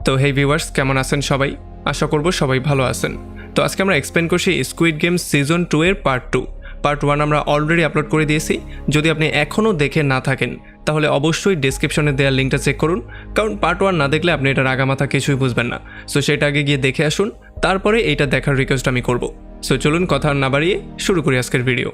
তো হেই ভিউয়ার্স, কেমন আছেন সবাই? আশা করব সবাই ভালো আছেন। তো আজকে আমরা এক্সপ্লেন করছি স্কুইড গেম সিজন 2 এর পার্ট 2। পার্ট 1 আমরা অলরেডি আপলোড করে দিয়েছি। যদি আপনি এখনও দেখে না থাকেন তাহলে অবশ্যই ডেসক্রিপশনে দেওয়ার লিঙ্কটা চেক করুন, কারণ পার্ট 1 না দেখলে আপনি এটার আগামাথা কিছুই বুঝবেন না। সো সেটা আগে গিয়ে দেখে আসুন, তারপরে এইটা দেখার রিকোয়েস্ট আমি করব। সো চলুন কথা না বাড়িয়ে শুরু করি আজকের ভিডিও।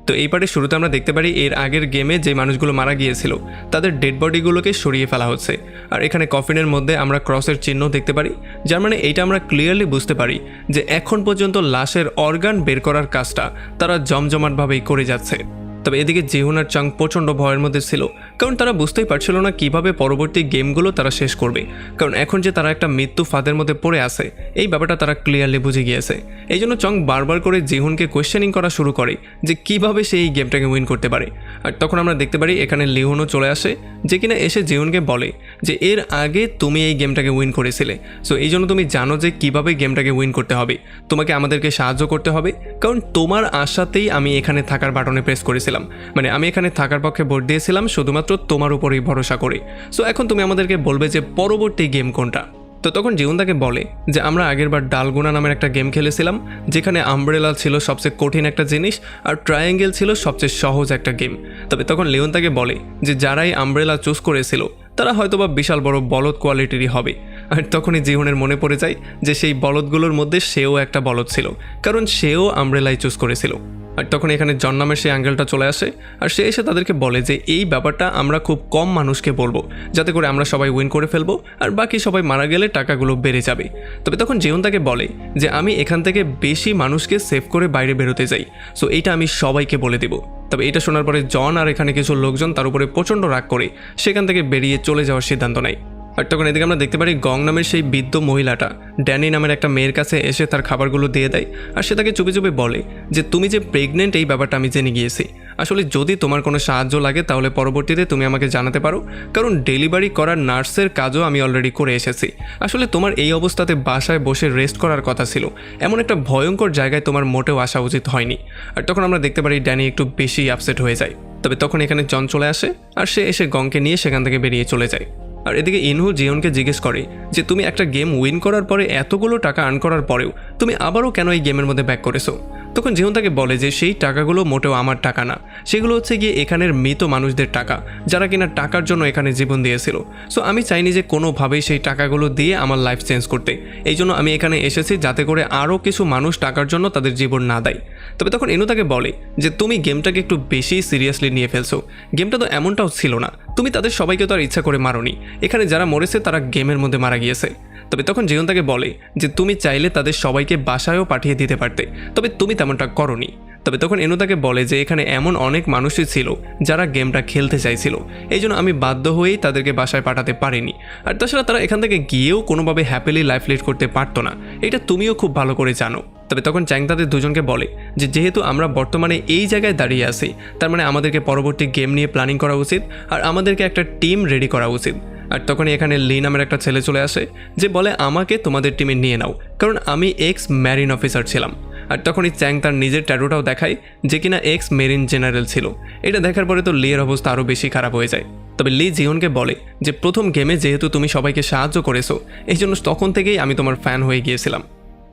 তো এই পার্টের শুরুতে আমরা দেখতে পারি এর আগের গেমে যে মানুষগুলো মারা গিয়েছিল তাদের ডেড বডিগুলোকে সরিয়ে ফেলা হচ্ছে। আর এখানে কফিনের মধ্যে আমরা ক্রসের চিহ্ন দেখতে পারি, যার মানে এইটা আমরা ক্লিয়ারলি বুঝতে পারি যে এখন পর্যন্ত লাশের অর্গান বের করার কাজটা তারা জমজমাটভাবেই করে যাচ্ছে। তবে এদিকে জিহুন আর চাং প্রচণ্ড ভয়ের মধ্যে ছিল, কারণ তারা বুঝতেই পারছিল না কিভাবে পরবর্তী গেমগুলো তারা শেষ করবে। কারণ এখন যে তারা একটা মৃত্যু ফাঁদের মধ্যে পড়ে আছে এই ব্যাপারটা তারা ক্লিয়ারলি বুঝে গিয়েছে। এই জন্য চং বারবার করে জিহুনকে কোয়েশ্চেনিং করা শুরু করে যে কিভাবে সে এই গেমটাকে উইন করতে পারে। আর তখন আমরা দেখতে পারি এখানে লিহুনও চলে আসে, যে কিনা এসে জিহুনকে বলে যে এর আগে তুমি এই গেমটাকে উইন করেছিলে, সো এই জন্য তুমি জানো যে কিভাবে গেমটাকে উইন করতে হবে। তোমাকে আমাদেরকে সাহায্য করতে হবে, কারণ তোমার আশাতেই আমি এখানে থাকার বাটনে প্রেস করেছিলাম। মানে আমি এখানে থাকার পক্ষে ভোট দিয়েছিলাম শুধুমাত্র তোমার উপরেই ভরসা করে। সো এখন তুমি আমাদেরকে বলবে যে পরবর্তী গেম কোনটা। তো তখন জিহুন তাকে বলে যে আমরা আগেরবার ডালগোনা নামের একটা গেম খেলেছিলাম, যেখানে আমব্রেলা ছিল সবচেয়ে কঠিন একটা জিনিস আর ট্রায়াঙ্গেল ছিল সবচেয়ে সহজ একটা গেম। তবে তখন লিওন তাকে বলে যে যারাই আমব্রেলা চুজ করেছিল তারা হয়তোবা বিশাল বড় বলদ কোয়ালিটিরই হবে। আর তখনই জিহুনের মনে পড়ে যায় যে সেই বলদগুলোর মধ্যে সেও একটা বলদ ছিল, কারণ সেও আমব্রেলাই চুজ করেছিল। আর তখন এখানে জন নামের সেই অ্যাঙ্গেলটা চলে আসে, আর সে এসে তাদেরকে বলে যে এই ব্যাপারটা আমরা খুব কম মানুষকে বলবো, যাতে করে আমরা সবাই উইন করে ফেলবো আর বাকি সবাই মারা গেলে টাকাগুলো বেড়ে যাবে। তবে তখন জিহুন তাকে বলে যে আমি এখান থেকে বেশি মানুষকে সেভ করে বাইরে বেরোতে যাই, সো এইটা আমি সবাইকে বলে দেব। তবে এটা শোনার পরে জন আর এখানে কিছু লোকজন তার উপরে প্রচণ্ড রাগ করে সেখান থেকে বেরিয়ে চলে যাওয়ার সিদ্ধান্ত নেয়। আর তখন এদিকে আমরা দেখতে পারি গং নামের সেই বৃদ্ধ মহিলাটা ড্যানি নামের একটা মেয়ের কাছে এসে তার খাবারগুলো দিয়ে দেয়। আর সে তাকে চুপি চুপি বলে যে তুমি যে প্রেগনেন্ট এই ব্যাপারটা আমি জেনে গিয়েছি, আসলে যদি তোমার কোনো সাহায্য লাগে তাহলে পরবর্তীতে তুমি আমাকে জানাতে পারো, কারণ ডেলিভারি করার নার্সের কাজও আমি অলরেডি করে এসেছি। আসলে তোমার এই অবস্থাতে বাসায় বসে রেস্ট করার কথা ছিল, এমন একটা ভয়ঙ্কর জায়গায় তোমার মোটেও আসা উচিত হয়নি। আর তখন আমরা দেখতে পারি ড্যানি একটু বেশি আপসেট হয়ে যায়। তবে তখন এখানে জন চলে আসে আর সে এসে গংকে নিয়ে সেখান থেকে বেরিয়ে চলে যায়। আর এদিকে ইনহু জিওনকে জিজ্ঞেস করে যে তুমি একটা গেম উইন করার পরে এতগুলো টাকা আর্ন করার পরেও তুমি আবারও কেন এই গেমের মধ্যে ব্যাক করেছো। তখন জিওন তাকে বলে যে সেই টাকাগুলো মোটেও আমার টাকা না, সেগুলো হচ্ছে গিয়ে এখানের মৃত মানুষদের টাকা, যারা কিনা টাকার জন্য এখানে জীবন দিয়েছিল। সো আমি চাইনি যে কোনোভাবেই সেই টাকাগুলো দিয়ে আমার লাইফ চেঞ্জ করতে, এই জন্য আমি এখানে এসেছি যাতে করে আরও কিছু মানুষ টাকার জন্য তাদের জীবন না দেয়। তবে তখন ইনহু তাকে বলে যে তুমি গেমটাকে একটু বেশি সিরিয়াসলি নিয়ে ফেলছো, গেমটা তো এমনটাও ছিল না, তুমি তাদের সবাইকে তো আর ইচ্ছা করে মারোনি, এখানে যারা মরেছে তারা গেমের মধ্যে মারা গিয়েছে। তবে তখন জিওন তাকে বলে যে তুমি চাইলে তাদের সবাইকে বাসায়ও পাঠিয়ে দিতে পারতে, তবে তুমি তেমনটা করনি। তবে তখন ইনহু তাকে বলে যে এখানে এমন অনেক মানুষই ছিল যারা গেমটা খেলতে চাইছিল, এই জন্য আমি বাধ্য হয়েই তাদেরকে বাসায় পাঠাতে পারিনি। আর তাছাড়া তারা এখান থেকে গিয়েও কোনোভাবে হ্যাপিলি লাইফ লিড করতে পারতো না, এটা তুমিও খুব ভালো করে জানো। তবে তখন চ্যাং তাদের দুজনকে বলে যে যেহেতু আমরা বর্তমানে এই জায়গায় দাঁড়িয়ে আছি, তার মানে আমাদেরকে পরবর্তী গেম নিয়ে প্ল্যানিং করা উচিত আর আমাদেরকে একটা টিম রেডি করা উচিত। আর তখনই এখানে লি নামের একটা ছেলে চলে আসে যে বলে আমাকে তোমাদের টিমে নিয়ে নাও, কারণ আমি এক্স ম্যারিন অফিসার ছিলাম। আর তখনই চ্যাং তার নিজের ট্যাটুটাও দেখায় যে কিনা এক্স মেরিন জেনারেল ছিল। এটা দেখার পরে তো লিয়ের অবস্থা আরও বেশি খারাপ হয়ে যায়। তবে লি জিওনকে বলে যে প্রথম গেমে যেহেতু তুমি সবাইকে সাহায্য করেছো, এই জন্য তখন থেকেই আমি তোমার ফ্যান হয়ে গিয়েছিলাম।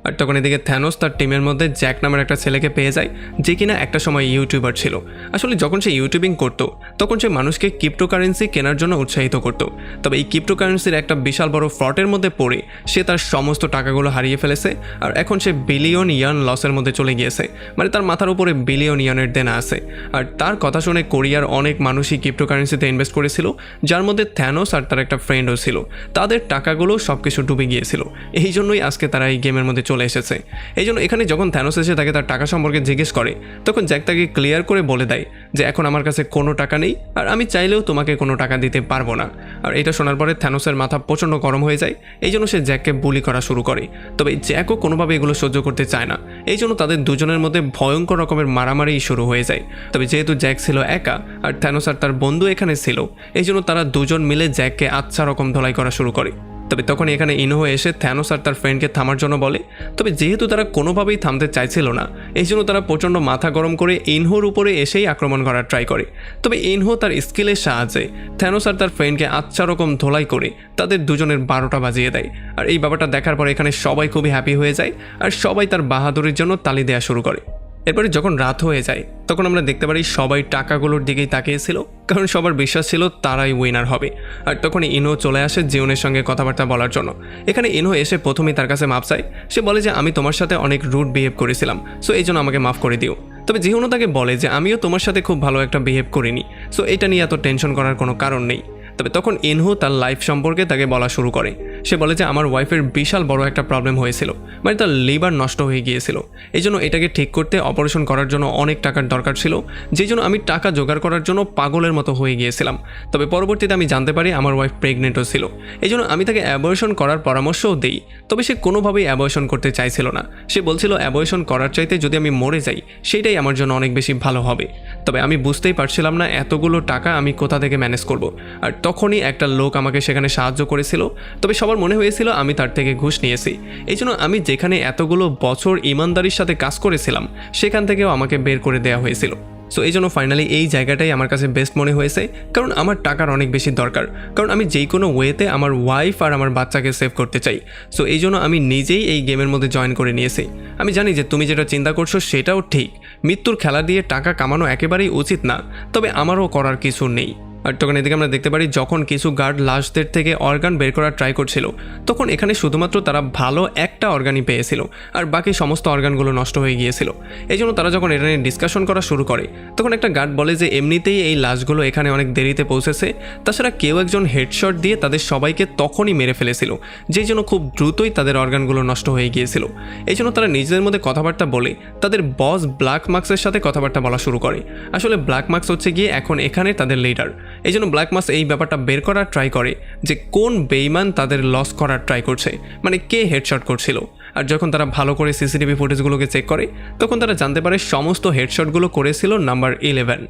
আর তখন এদিকে থ্যানোস তার টিমের মধ্যে জ্যাক নামের একটা ছেলেকে পেয়ে যায়, যে কিনা একটা সময় ইউটিউবার ছিল। আসলে যখন সে ইউটিউবিং করতো তখন সে মানুষকে ক্রিপ্টোকারেন্সি কেনার জন্য উৎসাহিত করত। তবে এই ক্রিপ্টোকারেন্সির একটা বিশাল বড় ফ্রডের মধ্যে পড়ে সে তার সমস্ত টাকাগুলো হারিয়ে ফেলেছে, আর এখন সে বিলিয়ন ইয়ান লসের মধ্যে চলে গিয়েছে। মানে তার মাথার উপরে বিলিয়ন ইয়ানের দেনা আছে। আর তার কথা শুনে কোরিয়ার অনেক মানুষই ক্রিপ্টোকারেন্সিতে ইনভেস্ট করেছিল, যার মধ্যে থ্যানোস আর তার একটা ফ্রেন্ডও ছিল। তাদের টাকাগুলো সব কিছু ডুবে গিয়েছিল, এই জন্যই আজকে তারা এই গেমের মধ্যে চলে এসেছে। এই জন্য এখানে যখন থ্যানোস এসে তাকে তার টাকা সম্পর্কে জিজ্ঞেস করে, তখন জ্যাক তাকে ক্লিয়ার করে বলে দেয় যে এখন আমার কাছে কোনো টাকা নেই আর আমি চাইলেও তোমাকে কোনো টাকা দিতে পারবো না। আর এটা শোনার পরে থ্যানোসের মাথা প্রচণ্ড গরম হয়ে যায়, এই জন্য সে জ্যাককে বুলি করা শুরু করে। তবে জ্যাকও কোনোভাবে এগুলো সহ্য করতে চায় না, এই জন্য তাদের দুজনের মধ্যে ভয়ঙ্কর রকমের মারামারি শুরু হয়ে যায়। তবে যেহেতু জ্যাক ছিল একা আর থ্যানোস আর তার বন্ধু এখানে ছিল, এই জন্য তারা দুজন মিলে জ্যাককে আচ্ছা রকম ধোলাই করা শুরু করে। তবে তখন এখানে ইনহো এসে থ্যানোস আর তার ফ্রেন্ডকে থামার জন্য বলে। তবে যেহেতু তারা কোনোভাবেই থামতে চাইছিল না, এই জন্য তারা প্রচণ্ড মাথা গরম করে ইনহোর উপরে এসেই আক্রমণ করার ট্রাই করে। তবে ইনহো তার স্কিলের সাহায্যে থ্যানোস আর তার ফ্রেন্ডকে আচ্ছা রকম ধোলাই করে তাদের দুজনের 12টা বাজিয়ে দেয়। আর এই ব্যাপারটা দেখার পর এখানে সবাই খুবই হ্যাপি হয়ে যায় আর সবাই তার বাহাদুরির জন্য তালি দেওয়া শুরু করে। এরপরে যখন রাত হয়ে যায় তখন আমরা দেখতে পারি সবাই টাকাগুলোর দিকেই তাকিয়েছিল, কারণ সবার বিশ্বাস ছিল তারাই উইনার হবে। আর তখন ইনহো চলে আসে জিওনের সঙ্গে কথাবার্তা বলার জন্য। এখানে ইনহো এসে প্রথমেই তার কাছে মাপ চায়। সে বলে যে আমি তোমার সাথে অনেক রুড বিহেভ করেছিলাম, সো এই জন্য আমাকে মাফ করে দিও। তবে জিওনও তাকে বলে যে আমিও তোমার সাথে খুব ভালো একটা বিহেভ করিনি, সো এটা নিয়ে এত টেনশন করার কোনো কারণ নেই। তবে তখন ইনহো তার লাইফ সম্পর্কে তাকে বলা শুরু করে। সে বলে যে আমার ওয়াইফের বিশাল বড় একটা প্রবলেম হয়েছিল, মানে তার লিভার নষ্ট হয়ে গিয়েছিল। এই জন্য এটাকে ঠিক করতে অপারেশন করার জন্য অনেক টাকার দরকার ছিল, যেই জন্য আমি টাকা জোগাড় করার জন্য পাগলের মতো হয়ে গিয়েছিলাম। তবে পরবর্তীতে আমি জানতে পারি আমার ওয়াইফ প্রেগনেন্টও ছিল, এই জন্য আমি তাকে অ্যাবর্শন করার পরামর্শও দিই। তবে সে কোনোভাবেই অ্যাবর্শন করতে চাইছিল না। সে বলছিল অ্যাবর্শন করার চাইতে যদি আমি মরে যাই সেটাই আমার জন্য অনেক বেশি ভালো হবে। তবে আমি বুঝতেই পারছিলাম না এতগুলো টাকা আমি কোথা থেকে ম্যানেজ করব। আর তখনই একটা লোক আমাকে সেখানে সাহায্য করেছিল। তবে সবার মনে হয়েছিল আমি তার থেকে ঘুষ নিয়েছি, এই জন্য আমি যেখানে এতগুলো বছর ইমানদারির সাথে কাজ করেছিলাম সেখান থেকেও আমাকে বের করে দেওয়া হয়েছিল। সো এই জন্য ফাইনালি এই জায়গাটাই আমার কাছে বেস্ট মনে হয়েছে, কারণ আমার টাকার অনেক বেশি দরকার, কারণ আমি যেই কোনো ওয়েতে আমার ওয়াইফ আর আমার বাচ্চাকে সেভ করতে চাই। সো এই জন্য আমি নিজেই এই গেমের মধ্যে জয়েন করে নিয়েছি। আমি জানি যে তুমি যেটা চিন্তা করছো সেটাও ঠিক, মৃত্যুর খেলা দিয়ে টাকা কামানো একেবারেই উচিত না, তবে আমারও করার কিছু নেই। আর তখন এদিকে আমরা দেখতে পারি যখন কিছু গার্ড লাশদের থেকে অর্গান বের করার ট্রাই করছিল, তখন এখানে শুধুমাত্র তারা ভালো একটা অর্গানই পেয়েছিল আর বাকি সমস্ত অর্গানগুলো নষ্ট হয়ে গিয়েছিল। এই জন্য তারা যখন এটা নিয়ে ডিসকাশন করা শুরু করে তখন একটা গার্ড বলে যে এমনিতেই এই লাশগুলো এখানে অনেক দেরিতে পৌঁছেছে, তাছাড়া কেউ একজন হেডশট দিয়ে তাদের সবাইকে তখনই মেরে ফেলেছিল, যেই জন্য খুব দ্রুতই তাদের অর্গানগুলো নষ্ট হয়ে গিয়েছিল। এই জন্য তারা নিজেদের মধ্যে কথাবার্তা বলে তাদের বস ব্ল্যাক মার্কসের সাথে কথাবার্তা বলা শুরু করে। আসলে ব্ল্যাক মার্কস হচ্ছে গিয়ে এখন এখানে তাদের লিডার। এই জন্য ব্ল্যাক মার্কস এই ব্যাপারটা বের করার ট্রাই করে যে কোন বেইমান তাদের লস করার ট্রাই করছে, মানে কে হেডশট করছিল। আর যখন তারা ভালো করে সিসিটিভি ফুটেজগুলোকে চেক করে তখন তারা জানতে পারে সমস্ত হেডশটগুলো করেছিল নাম্বার 11।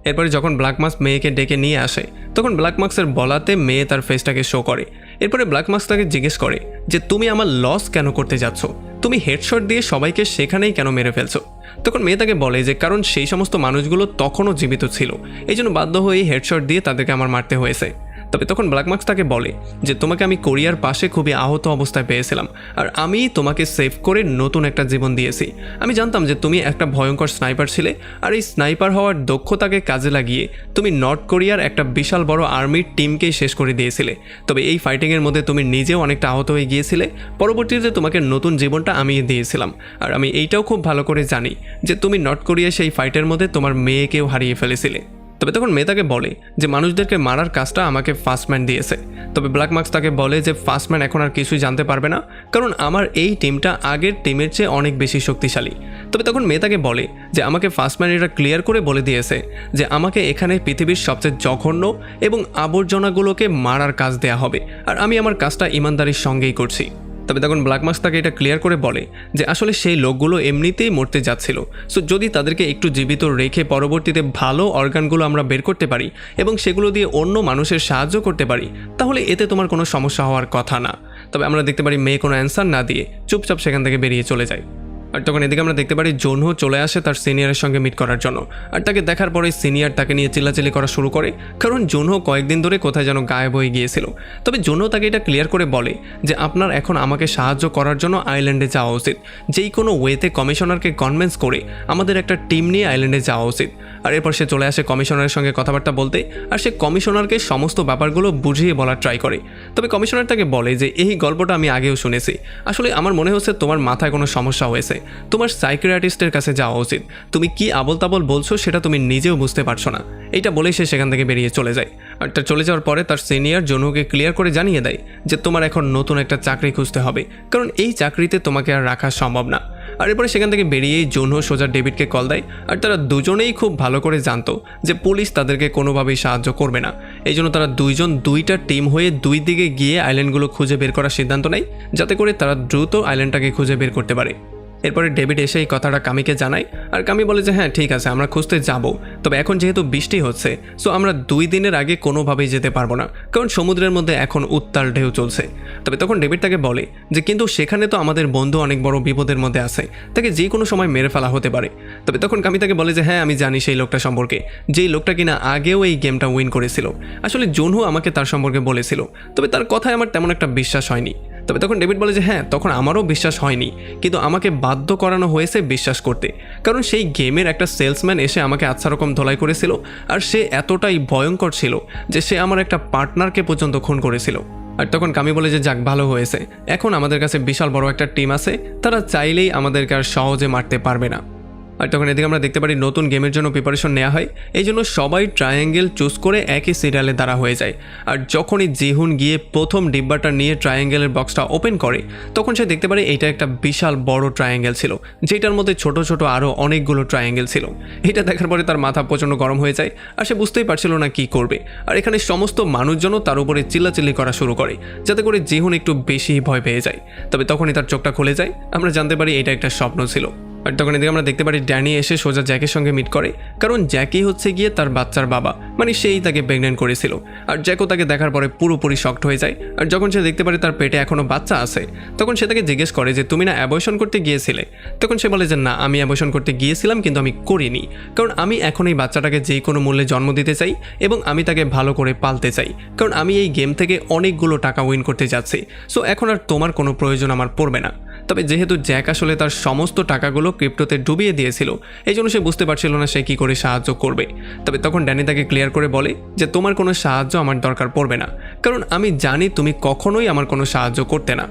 এরপরে যখন ব্ল্যাক মার্কস মেয়েকে ডেকে নিয়ে আসে তখন ব্ল্যাক মার্কসের বলাতে মেয়ে তার ফেসটাকে শো করে। এরপরে ব্ল্যাক মার্কস তাকে জিজ্ঞেস করে যে তুমি আমার লস কেন করতে যাচ্ছ, তুমি হেডশট দিয়ে সবাইকে সেখানেই কেন মেরে ফেলছো। তখন মেয়ে তাকে বলে যে কারণ সেই সমস্ত মানুষগুলো তখনও জীবিত ছিল, এই জন্য বাধ্য হয়ে হেডশট দিয়ে তাদেরকে আমার মারতে হয়েছে। তবে তখন ব্ল্যাক মার্কস তাকে বলে যে তোমাকে আমি কোরিয়ার পাশে খুবই আহত অবস্থায় পেয়েছিলাম আর আমি তোমাকে সেভ করে নতুন একটা জীবন দিয়েছি। আমি জানতাম যে তুমি একটা ভয়ঙ্কর স্নাইপার ছিলে আর এই স্নাইপার হওয়ার দক্ষতাকে কাজে লাগিয়ে তুমি নর্থ কোরিয়ার একটা বিশাল বড় আর্মির টিমকেই শেষ করে দিয়েছিলে। তবে এই ফাইটিংয়ের মধ্যে তুমি নিজেও অনেকটা আহত হয়ে গিয়েছিলে, পরবর্তীতে তোমাকে নতুন জীবনটা আমি দিয়েছিলাম। আর আমি এইটাও খুব ভালো করে জানি যে তুমি নর্থ কোরিয়া সেই ফাইটের মধ্যে তোমার মেয়েকেও হারিয়ে ফেলেছিলে। তবে তখন মেয়ে তাকে বলে যে মানুষদেরকে মারার কাজটা আমাকে ফাস্টম্যান দিয়েছে। তবে ব্ল্যাক মার্কস তাকে বলে যে ফাস্টম্যান এখন আর কিছুই জানতে পারবে না, কারণ আমার এই টিমটা আগের টিমের চেয়ে অনেক বেশি শক্তিশালী। তবে তখন মেয়ে তাকে বলে যে আমাকে ফাস্টম্যান এটা ক্লিয়ার করে বলে দিয়েছে যে আমাকে এখানে পৃথিবীর সবচেয়ে জঘন্য এবং আবর্জনাগুলোকে মারার কাজ দেয়া হবে, আর আমি আমার কাজটা ইমানদারির সঙ্গেই করছি। তবে তখন ব্ল্যাক মার্কস তাকে এটা ক্লিয়ার করে বলে যে আসলে সেই লোকগুলো এমনিতেই মরতে যাচ্ছিল, সো যদি তাদেরকে একটু জীবিত রেখে পরবর্তীতে ভালো অর্গানগুলো আমরা বের করতে পারি এবং সেগুলো দিয়ে অন্য মানুষের সাহায্য করতে পারি তাহলে এতে তোমার কোনো সমস্যা হওয়ার কথা না। তবে আমরা দেখতে পারি মেয়ে কোনো অ্যান্সার না দিয়ে চুপচাপ সেখান থেকে বেরিয়ে চলে যায়। আর তখন এদিকে আমরা দেখতে পারি জোনহো চলে আসে তার সিনিয়রের সঙ্গে মিট করার জন্য। আর তাকে দেখার পরে সিনিয়র তাকে নিয়ে চিল্লাচিল্লি করা শুরু করে, কারণ জোনহো কয়েকদিন ধরে কোথায় যেন গায়েব হয়ে গিয়েছিল। তবে জোনহো তাকে এটা ক্লিয়ার করে বলে যে আপনার এখন আমাকে সাহায্য করার জন্য আইল্যান্ডে যাওয়া উচিত, যেই কোনো ওয়েতে কমিশনারকে কনভিন্স করে আমাদের একটা টিম নিয়ে আইল্যান্ডে যাওয়া উচিত। আর এরপর সে চলে আসে কমিশনারের সঙ্গে কথাবার্তা বলতে, আর সে কমিশনারকে সমস্ত ব্যাপারগুলো বুঝিয়ে বলার ট্রাই করে। তবে কমিশনার তাকে বলে যে এই গল্পটা আমি আগেও শুনেছি, আসলে আমার মনে হচ্ছে তোমার মাথায় কোনো সমস্যা হয়েছে, তোমার সাইকিয়াট্রিস্টের কাছে যাওয়া উচিত, তুমি কি আবল তাবল বলছো সেটা তুমি নিজেও বুঝতে পারছো না। এইটা বলেই সে সেখান থেকে বেরিয়ে চলে যায়। আর তার চলে যাওয়ার পরে তার সিনিয়র জোনহোকে ক্লিয়ার করে জানিয়ে দেয় যে তোমার এখন নতুন একটা চাকরি খুঁজতে হবে, কারণ এই চাকরিতে তোমাকে আর রাখা সম্ভব না। আর এরপরে সেখান থেকে বেরিয়েই জোনহো সোজা ডেভিডকে কল দেয়। আর তারা দুজনেই খুব ভালো করে জানতো যে পুলিশ তাদেরকে কোনোভাবেই সাহায্য করবে না, এই জন্য তারা দুইজন দুইটা টিম হয়ে দুই দিকে গিয়ে আইল্যান্ডগুলো খুঁজে বের করার সিদ্ধান্ত নেয়, যাতে করে তারা দ্রুত আইল্যান্ডটাকে খুঁজে বের করতে পারে। এরপরে ডেভিড এসে এই কথাটা কামিকে জানায়, আর কামি বলে যে হ্যাঁ ঠিক আছে, আমরা খুঁজতে যাব, তবে এখন যেহেতু বৃষ্টি হচ্ছে সো আমরা 2 দিনের আগে কোনোভাবেই যেতে পারবো না, কারণ সমুদ্রের মধ্যে এখন উত্তাল ঢেউ চলছে। তবে তখন ডেভিড তাকে বলে যে কিন্তু সেখানে তো আমাদের বন্ধু অনেক বড় বিপদের মধ্যে আছে, তাকে যে কোনো সময় মেরে ফেলা হতে পারে। তবে তখন কামি তাকে বলে যে হ্যাঁ আমি জানি সেই লোকটা সম্পর্কে, যেই লোকটা কিনা আগেও এই গেমটা উইন করেছিল। আসলে জুনহু আমাকে তার সম্পর্কে বলেছিল, তবে তার কথায় আমার তেমন একটা বিশ্বাস হয়নি। তবে তখন ডেভিড বলে যে হ্যাঁ তখন আমারও বিশ্বাস হয়নি, কিন্তু আমাকে বাধ্য করানো হয়েছে বিশ্বাস করতে, কারণ সেই গেমের একটা সেলসম্যান এসে আমাকে আচ্ছা রকম ধোলাই করেছিল, আর সে এতটাই ভয়ঙ্কর ছিল যে সে আমার একটা পার্টনারকে পর্যন্ত খুন করেছিল। আর তখন কামি বলে যে যাক ভালো হয়েছে, এখন আমাদের কাছে বিশাল বড় একটা টিম আছে, তারা চাইলেই আমাদেরকে আর সহজে মারতে পারবে না। আর তখন এদিকে আমরা দেখতে পারি নতুন গেমের জন্য প্রিপারেশন নেওয়া হয়, এই জন্য সবাই ট্রায়াঙ্গেল চুজ করে একই সিরিয়ালে দাঁড়া হয়ে যায়। আর যখনই জিহুন গিয়ে প্রথম ডিব্বাটা নিয়ে ট্রায়াঙ্গেলের বক্সটা ওপেন করে, তখন সে দেখতে পারে এটা একটা বিশাল বড় ট্রায়াঙ্গেল ছিল, যেটার মধ্যে ছোট ছোট আরও অনেকগুলো ট্রায়াঙ্গেল ছিল। এটা দেখার পরে তার মাথা প্রচণ্ড গরম হয়ে যায়, আর সে বুঝতেই পারছিল না কি করবে। আর এখানে সমস্ত মানুষজনও তার উপরে চিল্লাচিল্লি করা শুরু করে, যাতে করে জিহুন একটু বেশি ভয় পেয়ে যায়। তবে তখনই তার চোখটা খুলে যায়, আমরা জানতে পারি এটা একটা স্বপ্ন ছিল। আর তখন এদিকে আমরা দেখতে পারি ড্যানি এসে সোজা জ্যাকের সঙ্গে মিট করে, কারণ জ্যাকি হচ্ছে গিয়ে তার বাচ্চার বাবা, মানে সেই তাকে প্রেগনেন্ট করেছিল। আর জ্যাকও তাকে দেখার পরে পুরোপুরি শকড হয়ে যায়। আর যখন সে দেখতে পারে তার পেটে এখনও বাচ্চা আছে, তখন সে তাকে জিজ্ঞেস করে যে তুমি না অ্যাবর্শন করতে গিয়েছিলে? তখন সে বলে যে না, আমি অ্যাবর্শন করতে গিয়েছিলাম কিন্তু আমি করিনি, কারণ আমি এখন এই বাচ্চাটাকে যে কোনো মূল্যে জন্ম দিতে চাই এবং আমি তাকে ভালো করে পালতে চাই, কারণ আমি এই গেম থেকে অনেকগুলো টাকা উইন করতে যাচ্ছি। সো এখন আর তোমার কোনো প্রয়োজন আমার পড়বে না। তবে যেহেতু জ্যাক আসলে তার সমস্ত টাকাগুলো ক্রিপ্টোতে ডুবিয়ে দিয়েছিল, এই জন্য সে বুঝতে পারছিল না সে কী করে সাহায্য করবে। তবে তখন ড্যানি তাকে ক্লিয়ার করে বলে যে তোমার কোনো সাহায্য আমার দরকার পড়বে না, কারণ আমি জানি তুমি কখনোই আমার কোনো সাহায্য করতে না।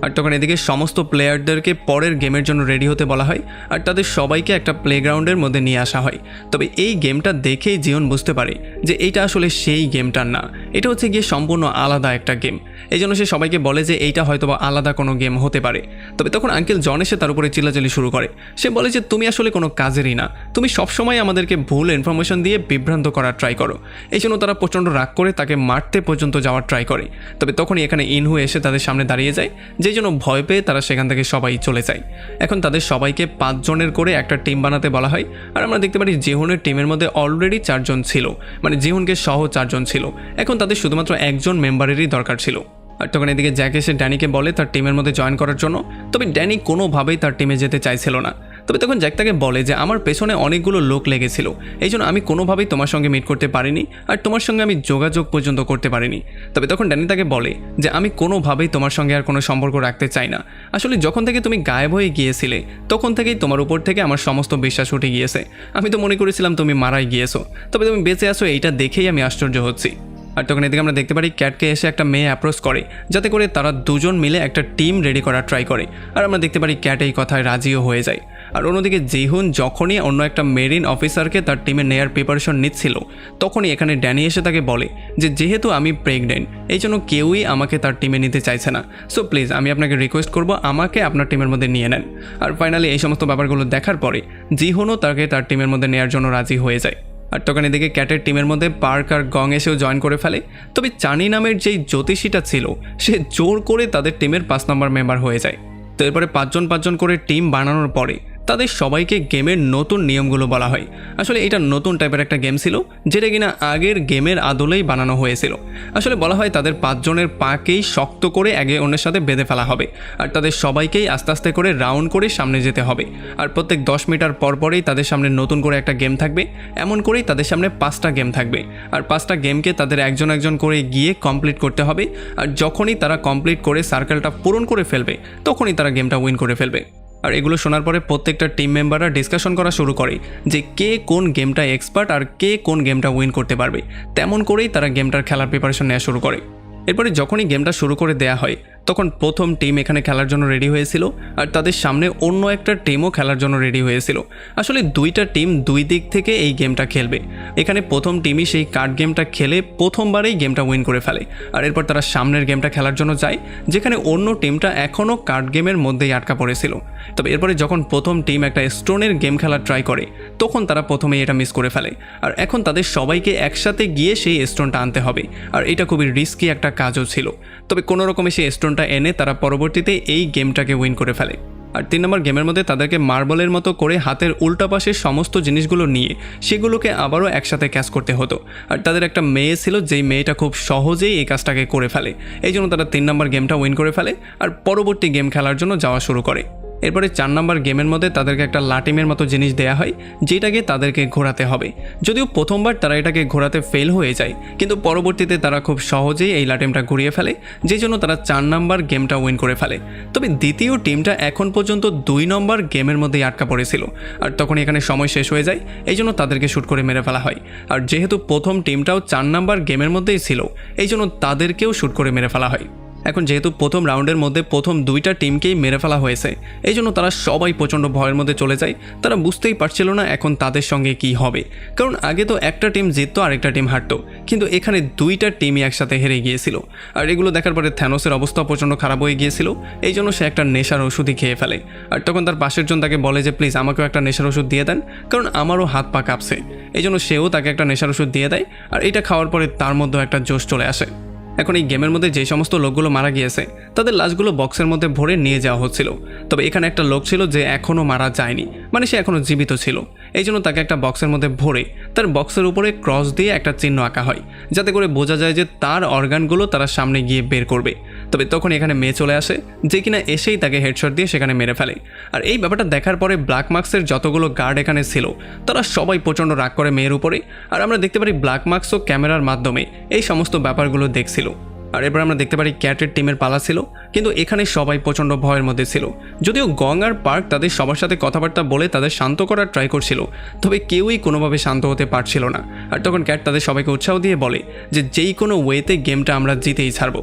আর তখন এদিকে সমস্ত প্লেয়ারদেরকে পরের গেমের জন্য রেডি হতে বলা হয়, আর তাদের সবাইকে একটা প্লেগ্রাউন্ডের মধ্যে নিয়ে আসা হয়। তবে এই গেমটা দেখেই জিওন বুঝতে পারে যে এইটা আসলে সেই গেমটার না, এটা হচ্ছে গিয়ে সম্পূর্ণ আলাদা একটা গেম। এই জন্য সে সবাইকে বলে যে এইটা হয়তো বা আলাদা কোনো গেম হতে পারে। তবে তখন আঙ্কেল জন এসে তার উপরে চিল্লাচিল্লি শুরু করে, সে বলে যে তুমি আসলে কোনো কাজেরই না, তুমি সবসময় আমাদেরকে ভুল ইনফরমেশন দিয়ে বিভ্রান্ত করার ট্রাই করো। এই জন্য তারা প্রচণ্ড রাগ করে তাকে মারতে পর্যন্ত যাওয়ার ট্রাই করে। তবে তখনই এখানে ইনহু এসে তাদের সামনে দাঁড়িয়ে যায়, যেই জন্য ভয় পেয়ে তারা সেখান থেকে সবাই চলে যায়। এখন তাদের সবাইকে 5 জনের করে একটা টিম বানাতে বলা হয়। আর আমরা দেখতে পারি জিহুনের টিমের মধ্যে অলরেডি 4 জন ছিল, মানে জিহুনকে সহ 4 জন ছিল। এখন তাদের শুধুমাত্র একজন মেম্বারেরই দরকার ছিল। আর তখন এদিকে জ্যাক এসে ড্যানিকে বলে তার টিমের মধ্যে জয়েন করার জন্য, তবে ড্যানি কোনোভাবেই তার টিমে যেতে চাইছিল না। তবে তখন জ্যাক তাকে বলে যে আমার পেছনে অনেকগুলো লোক লেগেছিল, এই জন্য আমি কোনোভাবেই তোমার সঙ্গে মিট করতে পারিনি, আর তোমার সঙ্গে আমি যোগাযোগ পর্যন্ত করতে পারিনি। তবে তখন ড্যানি তাকে বলে যে আমি কোনোভাবেই তোমার সঙ্গে আর কোনো সম্পর্ক রাখতে চাই না। আসলে যখন থেকে তুমি গায়েব হয়ে গিয়েছিলে তখন থেকেই তোমার উপর থেকে আমার সমস্ত বিশ্বাস উঠে গিয়েছে। আমি তো মনে করেছিলাম তুমি মারাই গিয়েছো, তবে তুমি বেঁচে আছো এইটা দেখেই আমি আশ্চর্য হচ্ছি। আর তখন এদিকে আমরা দেখতে পারি ক্যাটকে এসে একটা মেয়ে অ্যাপ্রোচ করে, যাতে করে তারা দুজন মিলে একটা টিম রেডি করার ট্রাই করে। আর আমরা দেখতে পারি ক্যাট এই কথায় রাজিও হয়ে যায়। আর অন্যদিকে জিহুন যখনই অন্য একটা মেরিন অফিসারকে তার টিমে নেয়ার প্রিপারেশন নিচ্ছিল, তখনই এখানে ড্যানি এসে তাকে বলে যে যেহেতু আমি প্রেগনেন্ট, এই জন্য কেউই আমাকে তার টিমে নিতে চাইছে না, সো প্লিজ আমি আপনাকে রিকোয়েস্ট করব আমাকে আপনার টিমের মধ্যে নিয়ে নেন। আর ফাইনালি এই সমস্ত ব্যাপারগুলো দেখার পরে জিহুনও তাকে তার টিমের মধ্যে নেওয়ার জন্য রাজি হয়ে যায়। আর তখন এদিকে ক্যাটের টিমের মধ্যে পার্ক আর গং এসেও জয়েন করে ফেলে। তবে চানি নামের যেই জ্যোতিষীটা ছিল সে জোর করে তাদের টিমের 5 নম্বর মেম্বার হয়ে যায়। তো এরপরে 5 জন করে টিম বানানোর পরে তাদের সবাইকে গেমের নতুন নিয়মগুলো বলা হয়। আসলে এটা নতুন টাইপের একটা গেম ছিল, যেটা কিনা আগের গেমের আদলেই বানানো হয়েছিল। আসলে বলা হয় তাদের 5 জনের পাকেই শক্ত করে একে অন্যের সাথে বেঁধে ফেলা হবে, আর তাদের সবাইকেই আস্তে আস্তে করে রাউন্ড করে সামনে যেতে হবে। আর প্রত্যেক 10 মিটার পরেই তাদের সামনে নতুন করে একটা গেম থাকবে। এমন করেই তাদের সামনে 5টা গেম থাকবে, আর 5টা গেমকে তাদের একজন করে গিয়ে কমপ্লিট করতে হবে। আর যখনই তারা কমপ্লিট করে সার্কেলটা পূরণ করে ফেলবে, তখনই তারা গেমটা উইন করে ফেলবে। আর এগুলো শোনার পরে প্রত্যেকটা টিম মেম্বাররা ডিসকাশন করা শুরু করে যে কে কোন গেমটা এক্সপার্ট আর কে কোন গেমটা উইন করতে পারবে। তেমন করেই তারা গেমটার খেলার প্রিপারেশন নেওয়া শুরু করে। এরপরে যখনই গেমটা শুরু করে দেয়া হয়, তখন প্রথম টিম এখানে খেলার জন্য রেডি হয়েছিল, আর তাদের সামনে অন্য একটা টিমও খেলার জন্য রেডি হয়েছিল। আসলে 2টা টিম 2 দিক থেকে এই গেমটা খেলবে। এখানে প্রথম টিমই সেই কার্ড গেমটা খেলে প্রথমবারেই গেমটা উইন করে ফেলে। আর এরপর তারা সামনের গেমটা খেলার জন্য যায়, যেখানে অন্য টিমটা এখনও কার্ড গেমের মধ্যেই আটকা পড়েছিল। তবে এরপরে যখন প্রথম টিম একটা স্টোনের গেম খেলার ট্রাই করে, তখন তারা প্রথমেই এটা মিস করে ফেলে। আর এখন তাদের সবাইকে একসাথে গিয়ে সেই স্টোনটা আনতে হবে, আর এটা খুবই রিস্কি একটা কাজও ছিল। তবে কোনো রকমে সেই স্টোনটা এনে তারা পরবর্তীতে এই গেমটাকে উইন করে ফেলে। আর 3 নম্বর গেমের মধ্যে তাদেরকে মার্বলের মতো করে হাতের উল্টা পাশের সমস্ত জিনিসগুলো নিয়ে সেগুলোকে আবারও একসাথে ক্যাচ করতে হতো। আর তাদের একটা মেয়ে ছিল, যেই মেয়েটা খুব সহজেই এই কাজটাকে করে ফেলে। এই জন্য তারা 3 নম্বর গেমটা উইন করে ফেলে আর পরবর্তী গেম খেলার জন্য যাওয়া শুরু করে। এরপরে 4 নম্বর গেমের মধ্যে তাদেরকে একটা লাটিমের মতো জিনিস দেয়া হয়, যেটাকে তাদেরকে ঘোরাতে হবে। যদিও প্রথমবার তারা এটাকে ঘোরাতে ফেল হয়ে যায়, কিন্তু পরবর্তীতে তারা খুব সহজেই এই লাটিমটা ঘুরিয়ে ফেলে, যেই জন্য তারা 4 নম্বর গেমটা উইন করে ফেলে। তবে দ্বিতীয় টিমটা এখন পর্যন্ত 2 নম্বর গেমের মধ্যেই আটকা পড়েছিল, আর তখন এখানে সময় শেষ হয়ে যায়, এই জন্য তাদেরকে শ্যুট করে মেরে ফেলা হয়। আর যেহেতু প্রথম টিমটাও 4 নম্বর গেমের মধ্যেই ছিল, এই জন্য তাদেরকেও শ্যুট করে মেরে ফেলা হয়। এখন যেহেতু প্রথম রাউন্ডের মধ্যে প্রথম 2টা টিমকেই মেরে ফেলা হয়েছে, এই জন্য তারা সবাই প্রচণ্ড ভয়ের মধ্যে চলে যায়। তারা বুঝতেই পারছিল না এখন তাদের সঙ্গে কি হবে, কারণ আগে তো একটা টিম জিততো আর একটা টিম হারতো, কিন্তু এখানে 2টা টিমই একসাথে হেরে গিয়েছিল। আর এগুলো দেখার পরে থ্যানোসের অবস্থা প্রচণ্ড খারাপ হয়ে গিয়েছিল, এই জন্য সে একটা নেশার ওষুধই খেয়ে ফেলে। আর তখন তার পাশের জন তাকে বলে যে প্লিজ আমাকেও একটা নেশার ওষুধ দিয়ে দেন, কারণ আমারও হাত পা কাঁপছে। এই জন্য সেও তাকে একটা নেশার ওষুধ দিয়ে দেয়, আর এটা খাওয়ার পরে তার মধ্যেও একটা জোশ চলে আসে। এখন এই গেমের মধ্যে যে সমস্ত লোকগুলো মারা গিয়েছে তাদের লাশগুলো বক্সের মধ্যে ভরে নিয়ে যাওয়া হচ্ছিল। তবে এখানে একটা লোক ছিল যে এখনও মারা যায়নি, মানে সে এখনও জীবিত ছিল। এই জন্য তাকে একটা বক্সের মধ্যে ভরে তার বক্সের উপরে ক্রস দিয়ে একটা চিহ্ন আঁকা হয়, যাতে করে বোঝা যায় যে তার অর্গানগুলো তারা সামনে গিয়ে বের করবে। তবে তখন এখানে মেয়ে চলে আসে, যে কিনা এসেই তাকে হেডশট দিয়ে সেখানে মেরে ফেলে। আর এই ব্যাপারটা দেখার পরে ব্ল্যাক মার্কসের যতগুলো গার্ড এখানে ছিল তারা সবাই প্রচণ্ড রাগ করে মেয়ের উপরে। আর আমরা দেখতে পারি ব্ল্যাক মার্কসও ক্যামেরার মাধ্যমে এই সমস্ত ব্যাপারগুলো দেখছিল। আর এরপর আমরা দেখতে পারি ক্যাটের টিমের পালা ছিল, কিন্তু এখানে সবাই প্রচণ্ড ভয়ের মধ্যে ছিল। যদিও গং আর পার্ক তাদের সবার সাথে কথাবার্তা বলে তাদের শান্ত করার ট্রাই করছিল, তবে কেউই কোনোভাবে শান্ত হতে পারছিল না। আর তখন ক্যাট তাদের সবাইকে উৎসাহ দিয়ে বলে যে যেই কোনো ওয়েতে গেমটা আমরা জিতেই ছাড়বো।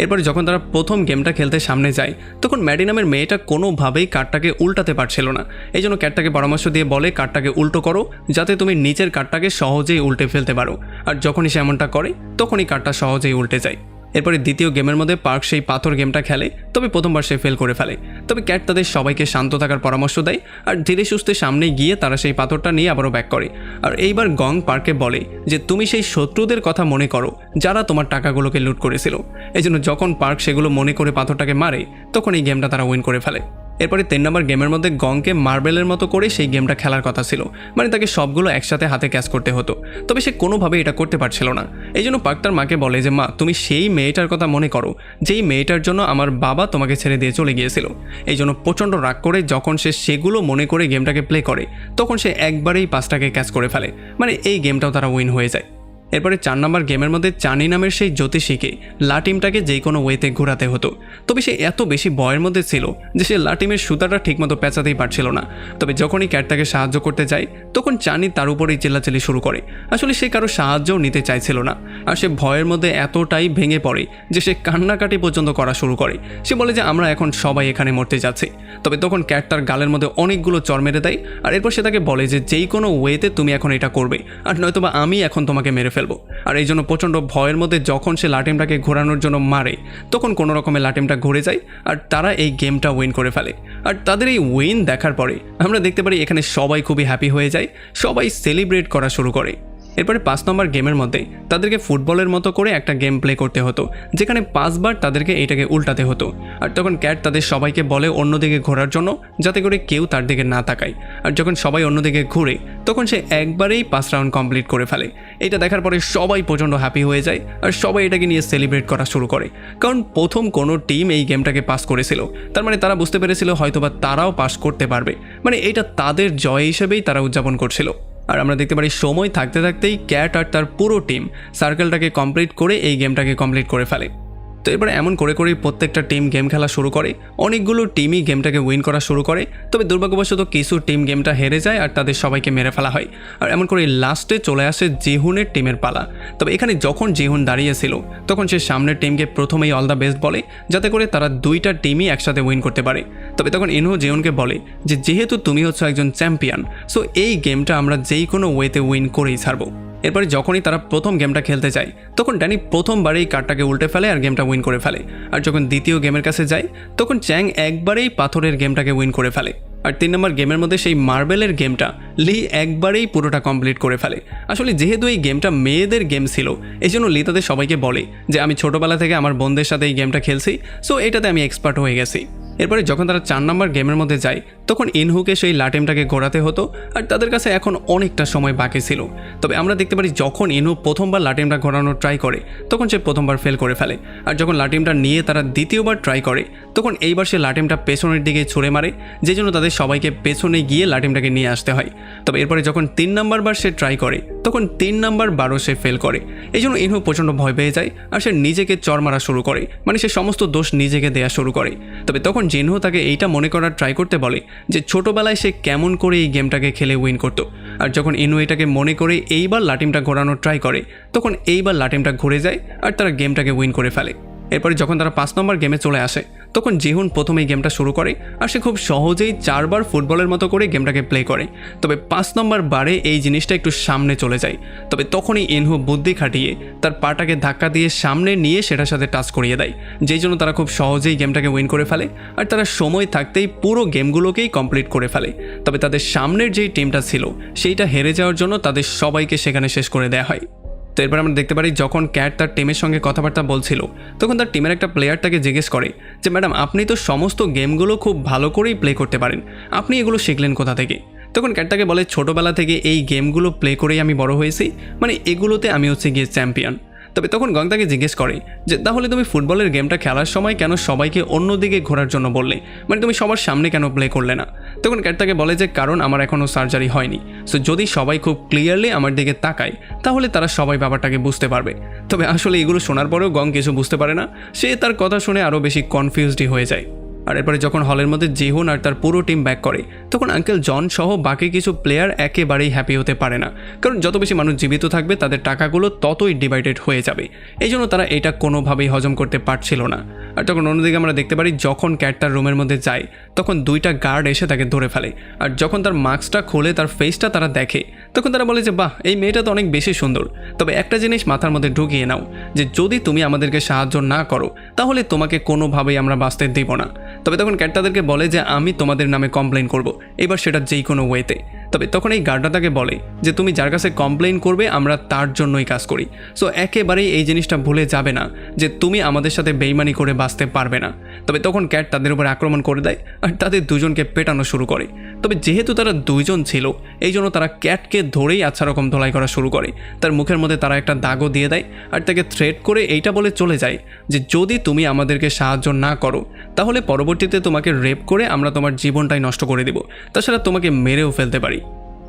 এরপরে যখন তারা প্রথম গেমটা খেলতে সামনে যায়, তখন ম্যাডি নামের মেয়েটা কোনোভাবেই কার্ডটাকে উল্টাতে পারছিল না। এই জন্য ক্যাটটাকে পরামর্শ দিয়ে বলে কার্ডটাকে উল্টো করো, যাতে তুমি নিচের কার্ডটাকে সহজেই উল্টে ফেলতে পারো। আর যখনই সে এমনটা করে তখনই কার্ডটা সহজেই উল্টে যায়। এরপরে দ্বিতীয় গেমের মধ্যে পার্ক সেই পাথর গেমটা খেলে, তবে প্রথমবার সে ফেল করে ফেলে। তবে ক্যাট তাদের সবাইকে শান্ত থাকার পরামর্শ দেয়, আর ধীরে সুস্থে সামনে গিয়ে তারা সেই পাথরটা নিয়ে আবারও ব্যাক করে। আর এইবার গং পার্কে বলে যে তুমি সেই শত্রুদের কথা মনে করো যারা তোমার টাকাগুলোকে লুট করেছিল। এই জন্য যখন পার্ক সেগুলো মনে করে পাথরটাকে মারে, তখন এই গেমটা তারা উইন করে ফেলে। এরপরে 3 নম্বর গেমের মধ্যে গংকে মার্বেলের মতো করে সেই গেমটা খেলার কথা ছিল, মানে তাকে সবগুলো একসাথে হাতে ক্যাচ করতে হতো। তবে সে কোনোভাবে এটা করতে পারছিল না। এই জন্য পার্ক তার মাকে বলে যে মা, তুমি সেই মেয়েটার কথা মনে করো যেই মেয়েটার জন্য আমার বাবা তোমাকে ছেড়ে দিয়ে চলে গিয়েছিল। এই জন্য প্রচণ্ড রাগ করে যখন সে সেগুলো মনে করে গেমটাকে প্লে করে, তখন সে একবারেই 5টাকে ক্যাচ করে ফেলে, মানে এই গেমটাও তারা উইন হয়ে যায়। এরপরে 4 নম্বর গেমের মধ্যে চানি নামের সেই জ্যোতিষীকে লাটিমটাকে যে কোনো ওয়েতে ঘোরাতে হতো। তবে সে এত বেশি ভয়ের মধ্যে ছিল যে সে লাটিমের সুতাটা ঠিকমতো পেঁচাতেই পারছিল না। তবে যখনই ক্যাট তাকে সাহায্য করতে যায়, তখন চানি তার উপরেই চেল্লাচেল্লি শুরু করে। আসলে সে কারো সাহায্যও নিতে চাইছিল না, আর সে ভয়ের মধ্যে এতটাই ভেঙে পড়ে যে সে কান্নাকাটি পর্যন্ত করা শুরু করে। সে বলে যে আমরা এখন সবাই এখানে মরতে যাচ্ছি। তবে তখন ক্যাট তার গালের মধ্যে অনেকগুলো চড় মেরে দেয়, আর এরপর সে তাকে বলে যে যেই কোনো ওয়েতে তুমি এখন এটা করবে, আর নয়তোবা আমি এখন তোমাকে মেরে ফেলবো। আর এই জন্য প্রচণ্ড ভয়ের মধ্যে যখন সে লাটিমটাকে ঘোরানোর জন্য মারে, তখন কোনো রকমের লাটিমটা ঘুরে যায়, আর তারা এই গেমটা উইন করে ফেলে। আর তাদের এই উইন দেখার পরে আমরা দেখতে পারি এখানে সবাই খুবই হ্যাপি হয়ে যায়, সবাই সেলিব্রেট করা শুরু করে। এরপরে 5 নম্বর গেমের মধ্যে তাদেরকে ফুটবলের মতো করে একটা গেম প্লে করতে হতো, যেখানে 5 বার তাদেরকে এটাকে উল্টাতে হতো। আর তখন ক্যাট তাদের সবাইকে বলে অন্যদিকে ঘোরার জন্য, যাতে করে কেউ তার দিকে না তাকায়। আর যখন সবাই অন্যদিকে ঘুরে, তখন সে একবারেই 5 রাউন্ড কমপ্লিট করে ফেলে। এটা দেখার পরে সবাই প্রচণ্ড হ্যাপি হয়ে যায়, আর সবাই এটাকে নিয়ে সেলিব্রেট করা শুরু করে, কারণ প্রথম কোনো টিম এই গেমটাকে পাস করেছিল। তার মানে তারা বুঝতে পেরেছিল হয়তোবা তারাও পাস করতে পারবে, মানে এটা তাদের জয় হিসেবেই তারা উদযাপন করছিল। আর আমরা দেখতে পারি সময় থাকতে থাকতেই ক্যাট আর তার পুরো টিম সার্কেলটাকে কমপ্লিট করে এই গেমটাকে কমপ্লিট করে ফেলে। তো এবারে এমন করে করেই প্রত্যেকটা টিম গেম খেলা শুরু করে, অনেকগুলো টিমই গেমটাকে উইন করা শুরু করে। তবে দুর্ভাগ্যবশত কিছু টিম গেমটা হেরে যায় আর তাদের সবাইকে মেরে ফেলা হয়। আর এমন করে লাস্টে চলে আসে জিহুনের টিমের পালা। তবে এখানে যখন জিহুন দাঁড়িয়েছিল, তখন সে সামনের টিমকে প্রথমেই অল দ্য বেস্ট বলে, যাতে করে তারা 2টা টিমই একসাথে উইন করতে পারে। তবে তখন ইনহো জিহুনকে বলে যে যেহেতু তুমি হচ্ছে একজন চ্যাম্পিয়ন, সো এই গেমটা আমরা যেই কোনো ওয়েতে উইন করেই ছাড়বো। এরপরে যখনই তারা প্রথম গেমটা খেলতে যায়, তখন ড্যানি প্রথমবারেই কার্ডটাকে উল্টে ফেলে আর গেমটা উইন করে ফেলে। আর যখন দ্বিতীয় গেমের কাছে যায়, তখন চ্যাং একবারেই পাথরের গেমটাকে উইন করে ফেলে। আর 3 নম্বর গেমের মধ্যে সেই মার্বেলের গেমটা লি একবারেই পুরোটা কমপ্লিট করে ফেলে। আসলে যেহেতু এই গেমটা মেয়েদের গেম ছিল, এই জন্য লি তাদের সবাইকে বলে যে আমি ছোটোবেলা থেকে আমার বোনদের সাথে এই গেমটা খেলছি, সো এটাতে আমি এক্সপার্ট হয়ে গেছি। এরপরে যখন তারা 4 নম্বর গেমের মধ্যে যায় তখন ইনহুকে সেই লাটিমটাকে ঘোরাতে হতো আর তাদের কাছে এখন অনেকটা সময় বাকি ছিল। তবে আমরা দেখতে পারি যখন ইনহু প্রথমবার লাটিমটা ঘোরানোর ট্রাই করে তখন সে প্রথমবার ফেল করে ফেলে, আর যখন লাটিমটা নিয়ে তারা দ্বিতীয়বার ট্রাই করে তখন এইবার সে লাটিমটা পেছনের দিকে ছুঁড়ে মারে, যে জন্য তাদের সবাইকে পেছনে গিয়ে লাটিমটাকে নিয়ে আসতে হয়। তবে এরপরে যখন 3 নম্বর বার সে ট্রাই করে তখন 3 নম্বর বারও সে ফেল করে। এই জন্য ইনহু প্রচণ্ড ভয় পেয়ে যায় আর সে নিজেকে চর মারা শুরু করে, মানে সে সমস্ত দোষ নিজেকে দেয়া শুরু করে। তবে তখন জিনহু তাকে এইটা মনে করার ট্রাই করতে বলে যে ছোটবেলায় সে কেমন করে এই গেমটাকে খেলে উইন করতো। আর যখন ইনহু এটাকে মনে করে এইবার লাটিমটা ঘোরানোর ট্রাই করে তখন এইবার লাটিমটা ঘুরে যায় আর তারা গেমটাকে উইন করে ফেলে। এরপরে যখন তারা 5 নম্বর গেমে চলে আসে তখন জিহুন প্রথমেই গেমটা শুরু করে আর সে খুব সহজেই 4 বার ফুটবলের মতো করে গেমটাকে প্লে করে। তবে 5 নম্বর বারে এই জিনিসটা একটু সামনে চলে যায়। তবে তখনই ইনহু বুদ্ধি খাটিয়ে তার পাটাকে ধাক্কা দিয়ে সামনে নিয়ে সেটার সাথে টাচ করিয়ে দেয়, যেই জন্য তারা খুব সহজেই গেমটাকে উইন করে ফেলে আর তারা সময় থাকতেই পুরো গেমগুলোকেই কমপ্লিট করে ফেলে। তবে তাদের সামনের যেই টিমটা ছিল সেইটা হেরে যাওয়ার জন্য তাদের সবাইকে সেখানে শেষ করে দেওয়া হয়। তো এরপর আমরা দেখতে পারি যখন ক্যাট তার টিমের সঙ্গে কথাবার্তা বলছিল তখন তার টিমের একটা প্লেয়ার তাকে জিজ্ঞেস করে যে ম্যাডাম আপনি তো সমস্ত গেমগুলো খুব ভালো করেই প্লে করতে পারেন, আপনি এগুলো শিখলেন কোথা থেকে? তখন ক্যাট তাকে বলে ছোটোবেলা থেকে এই গেমগুলো প্লে করেই আমি বড় হয়েছি, মানে এগুলোতে আমি হচ্ছে গিয়ে চ্যাম্পিয়ন। তবে তখন গং তাকে জিজ্ঞেস করে যে তাহলে তুমি ফুটবলের গেমটা খেলার সময় কেন সবাইকে অন্যদিকে ঘোরার জন্য বললে, মানে তুমি সবার সামনে কেন প্লে করলে না? তখন ক্যাট তাকে বলে যে কারণ আমার এখনও সার্জারি হয়নি, সো যদি সবাই খুব ক্লিয়ারলি আমার দিকে তাকায় তাহলে তারা সবাই ব্যাপারটাকে বুঝতে পারবে। তবে আসলে এগুলো শোনার পরেও গং কিছু বুঝতে পারে না, সে তার কথা শুনে আরও বেশি কনফিউজডই হয়ে যায়। আর এরপরে যখন হলের মধ্যে জিহুন আর তার পুরো টিম ব্যাক করে তখন আঙ্কেল জন সহ বাকি কিছু প্লেয়ার একেবারেই হ্যাপি হতে পারে না, কারণ যত বেশি মানুষ জীবিত থাকবে তাদের টাকাগুলো ততই ডিভাইডেড হয়ে যাবে। এই জন্য তারা এটা কোনোভাবেই হজম করতে পারছিল না। আর তখন অন্যদিকে আমরা দেখতে পারি যখন ক্যাট তার রুমের মধ্যে যায় তখন 2টা গার্ড এসে তাকে ধরে ফেলে, আর যখন তার মাস্কটা খুলে তার ফেসটা তারা দেখে তখন তারা বলে যে বাহ এই মেয়েটা তো অনেক বেশি সুন্দর, তবে একটা জিনিস মাথার মধ্যে ঢুকিয়ে নাও যে যদি তুমি আমাদেরকে সাহায্য না করো তাহলে তোমাকে কোনোভাবেই আমরা বাঁচতে দেব না। তবে তখন ক্যাট তাদেরকে বলে যে আমি তোমাদের নামে কমপ্লেন করব, এবার সেটা যেই কোনো ওয়েতে। তবে তখন এই গার্ডটা তাকে বলে যে তুমি যার কাছে কমপ্লেন করবে আমরা তার জন্যই কাজ করি, সো একেবারেই এই জিনিসটা ভুলে যাবে না যে তুমি আমাদের সাথে বেইমানি করে বাঁচতে পারবে না। তবে তখন ক্যাট তাদের উপর আক্রমণ করে দেয় আর তাদের দুজনকে পেটানো শুরু করে। তবে যেহেতু তারা 2 জন ছিল এই জন্য তারা ক্যাটকে ধরেই আচ্ছা রকম ধোলাই করা শুরু করে, তার মুখের মধ্যে তারা একটা দাগও দিয়ে দেয় আর তাকে থ্রেট করে এইটা বলে চলে যায় যে যদি তুমি আমাদেরকে সাহায্য না করো তাহলে পরবর্তীতে তোমাকে রেপ করে আমরা তোমার জীবনটাই নষ্ট করে দেব, তাছাড়া তোমাকে মেরেও ফেলতে পারি।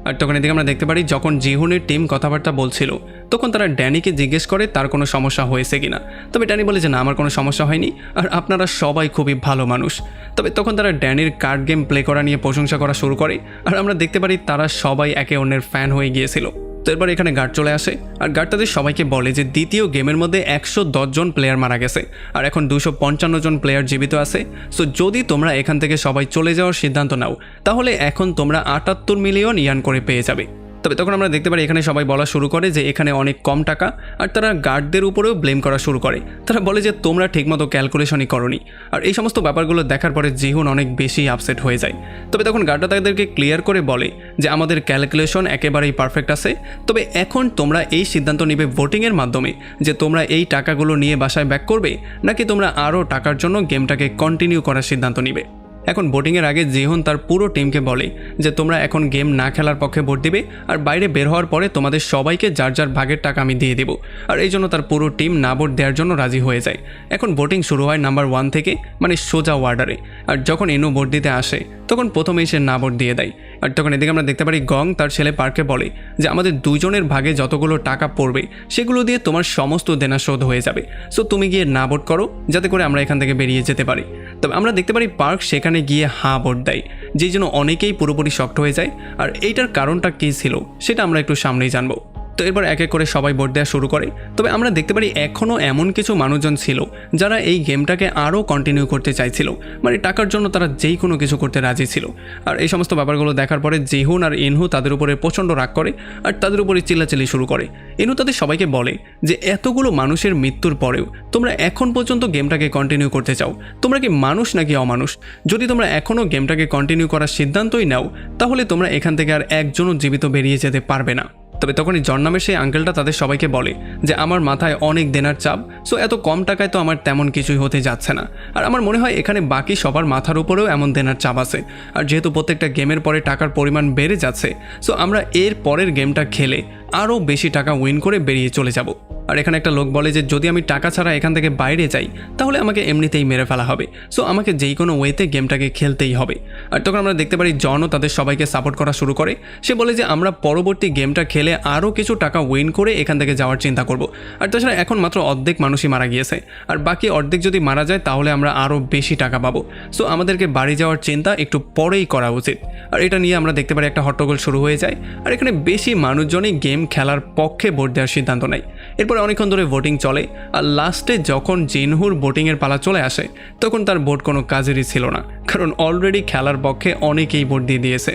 আর তখন এদিকে আমরা দেখতে পারি যখন জিহুনের টিম কথাবার্তা বলছিল তখন তারা ড্যানিকে জিজ্ঞেস করে তার কোনো সমস্যা হয়েছে কিনা। তবে ড্যানি বলে যে না আমার কোনো সমস্যা হয়নি আর আপনারা সবাই খুবই ভালো মানুষ। তবে তখন তারা ড্যানির কার্ড গেম প্লে করা নিয়ে প্রশংসা করা শুরু করে আর আমরা দেখতে পারি তারা সবাই একে অন্যের ফ্যান হয়ে গিয়েছিল। তো এরপর এখানে গার্ড চলে আসে আর গার্ড তাদের সবাইকে বলে যে দ্বিতীয় গেমের মধ্যে 110 জন প্লেয়ার মারা গেছে আর এখন 255 জন প্লেয়ার জীবিত আছে, সো যদি তোমরা এখান থেকে সবাই চলে যাওয়ার সিদ্ধান্ত নাও তাহলে এখন তোমরা 78 মিলিয়ন ইয়ান করে পেয়ে যাবে। তবে তখন আমরা দেখতে পারি এখানে সবাই বলা শুরু করে যে এখানে অনেক কম টাকা আর তারা গার্ডদের উপরেও ব্লেম করা শুরু করে। তারা বলে যে তোমরা ঠিকমতো ক্যালকুলেশনই করনি। আর এই সমস্ত ব্যাপারগুলো দেখার পরে জিহুন অনেক বেশি আপসেট হয়ে যায়। তবে তখন গার্ডরা তাদেরকে ক্লিয়ার করে বলে যে আমাদের ক্যালকুলেশন একেবারেই পারফেক্ট আছে, তবে এখন তোমরা এই সিদ্ধান্ত নিবে ভোটিংয়ের মাধ্যমে যে তোমরা এই টাকাগুলো নিয়ে বাসায় ব্যাক করবে নাকি তোমরা আরও টাকার জন্য গেমটাকে কন্টিনিউ করার সিদ্ধান্ত নিবে। এখন ভোটিংয়ের আগে জিহুন তার পুরো টিমকে বলে যে তোমরা এখন গেম না খেলার পক্ষে ভোট দিবে আর বাইরে বের হওয়ার পরে তোমাদের সবাইকে যার যার ভাগের টাকা আমি দিয়ে দেবো। আর এই জন্য তার পুরো টিম না ভোট দেওয়ার জন্য রাজি হয়ে যায়। এখন ভোটিং শুরু হয় নাম্বার 1 থেকে, মানে সোজা ওয়ার্ডারে। আর যখন এনু ভোট দিতে আসে তখন প্রথমেই সে না ভোট দিয়ে দেয়। আর তখন এদিকে আমরা দেখতে পারি গং তার ছেলে পার্কে বলে যে আমাদের 2 জনের ভাগে যতগুলো টাকা পড়বে সেগুলো দিয়ে তোমার সমস্ত দেনা শোধ হয়ে যাবে, সো তুমি গিয়ে না ভোট করো যাতে করে আমরা এখান থেকে বেরিয়ে যেতে পারি। তবে আমরা দেখতে পারি পার্ক সেখানে গিয়ে হ্যাঁ ভোট দেয়, যেই জন্য অনেকেই পুরোপুরি শক্ট হয়ে যায়। আর এইটার কারণটা কী ছিল সেটা আমরা একটু সামনেই জানবো। তো এরপর এক এক করে সবাই ভোট দেওয়া শুরু করে। তবে আমরা দেখতে পারি এখনও এমন কিছু মানুষজন ছিল যারা এই গেমটাকে আরও কন্টিনিউ করতে চাইছিল, মানে টাকার জন্য তারা যেই কোনো কিছু করতে রাজি ছিল। আর এই সমস্ত ব্যাপারগুলো দেখার পরে জিহুন আর ইনহু তাদের উপরে প্রচণ্ড রাগ করে আর তাদের উপরে চিল্লাচিল্লি শুরু করে। ইনহু তাদের সবাইকে বলে যে এতগুলো মানুষের মৃত্যুর পরেও তোমরা এখন পর্যন্ত গেমটাকে কন্টিনিউ করতে চাও, তোমরা কি মানুষ নাকি অমানুষ? যদি তোমরা এখনও গেমটাকে কন্টিনিউ করার সিদ্ধান্তই নাও তাহলে তোমরা এখান থেকে আর একজনও জীবিত বেরিয়ে যেতে পারবে না। তবে তখনই জন নামের সেই আঙ্কেলটা তাদের সবাইকে বলে যে আমার মাথায় অনেক দেনার চাপ, সো এত কম টাকায় তো আমার তেমন কিছুই হতে যাচ্ছে না। আর আমার মনে হয় এখানে বাকি সবার মাথার উপরেও এমন দেনার চাপ আছে। আর যেহেতু প্রত্যেকটা গেমের পরে টাকার পরিমাণ বেড়ে যাচ্ছে, সো আমরা এর পরের গেমটা খেলে আরও বেশি টাকা উইন করে বেরিয়ে চলে যাব। আর এখানে একটা লোক বলে যে যদি আমি টাকা ছাড়া এখান থেকে বাইরে যাই তাহলে আমাকে এমনিতেই মেরে ফেলা হবে, সো আমাকে যেই কোনো ওয়েতে গেমটাকে খেলতেই হবে। আর তখন আমরা দেখতে পারি জনও তাদের সবাইকে সাপোর্ট করা শুরু করে। সে বলে যে আমরা পরবর্তী গেমটা খেলে আরও কিছু টাকা উইন করে এখান থেকে যাওয়ার চিন্তা করব। আর তাছাড়া এখন মাত্র অর্ধেক মানুষই মারা গিয়েছে, আর বাকি অর্ধেক যদি মারা যায় তাহলে আমরা আরও বেশি টাকা পাবো, সো আমাদেরকে বাড়ি যাওয়ার চিন্তা একটু পরেই করা উচিত। আর এটা নিয়ে আমরা দেখতে পারি একটা হট্টগোল শুরু হয়ে যায়। আর এখানে বেশি মানুষজনই গেম খেলার পক্ষে ভোট দেওয়ার সিদ্ধান্ত নেয়। এরপরে অনেকক্ষণ ধরে ভোটিং চলে, আর লাস্টে যখন জিনহুর ভোটিংয়ের পালা চলে আসে তখন তার ভোট কোনো কাজেরই ছিল না, কারণ অলরেডি খেলার পক্ষে অনেকেই ভোট দিয়ে দিয়েছে।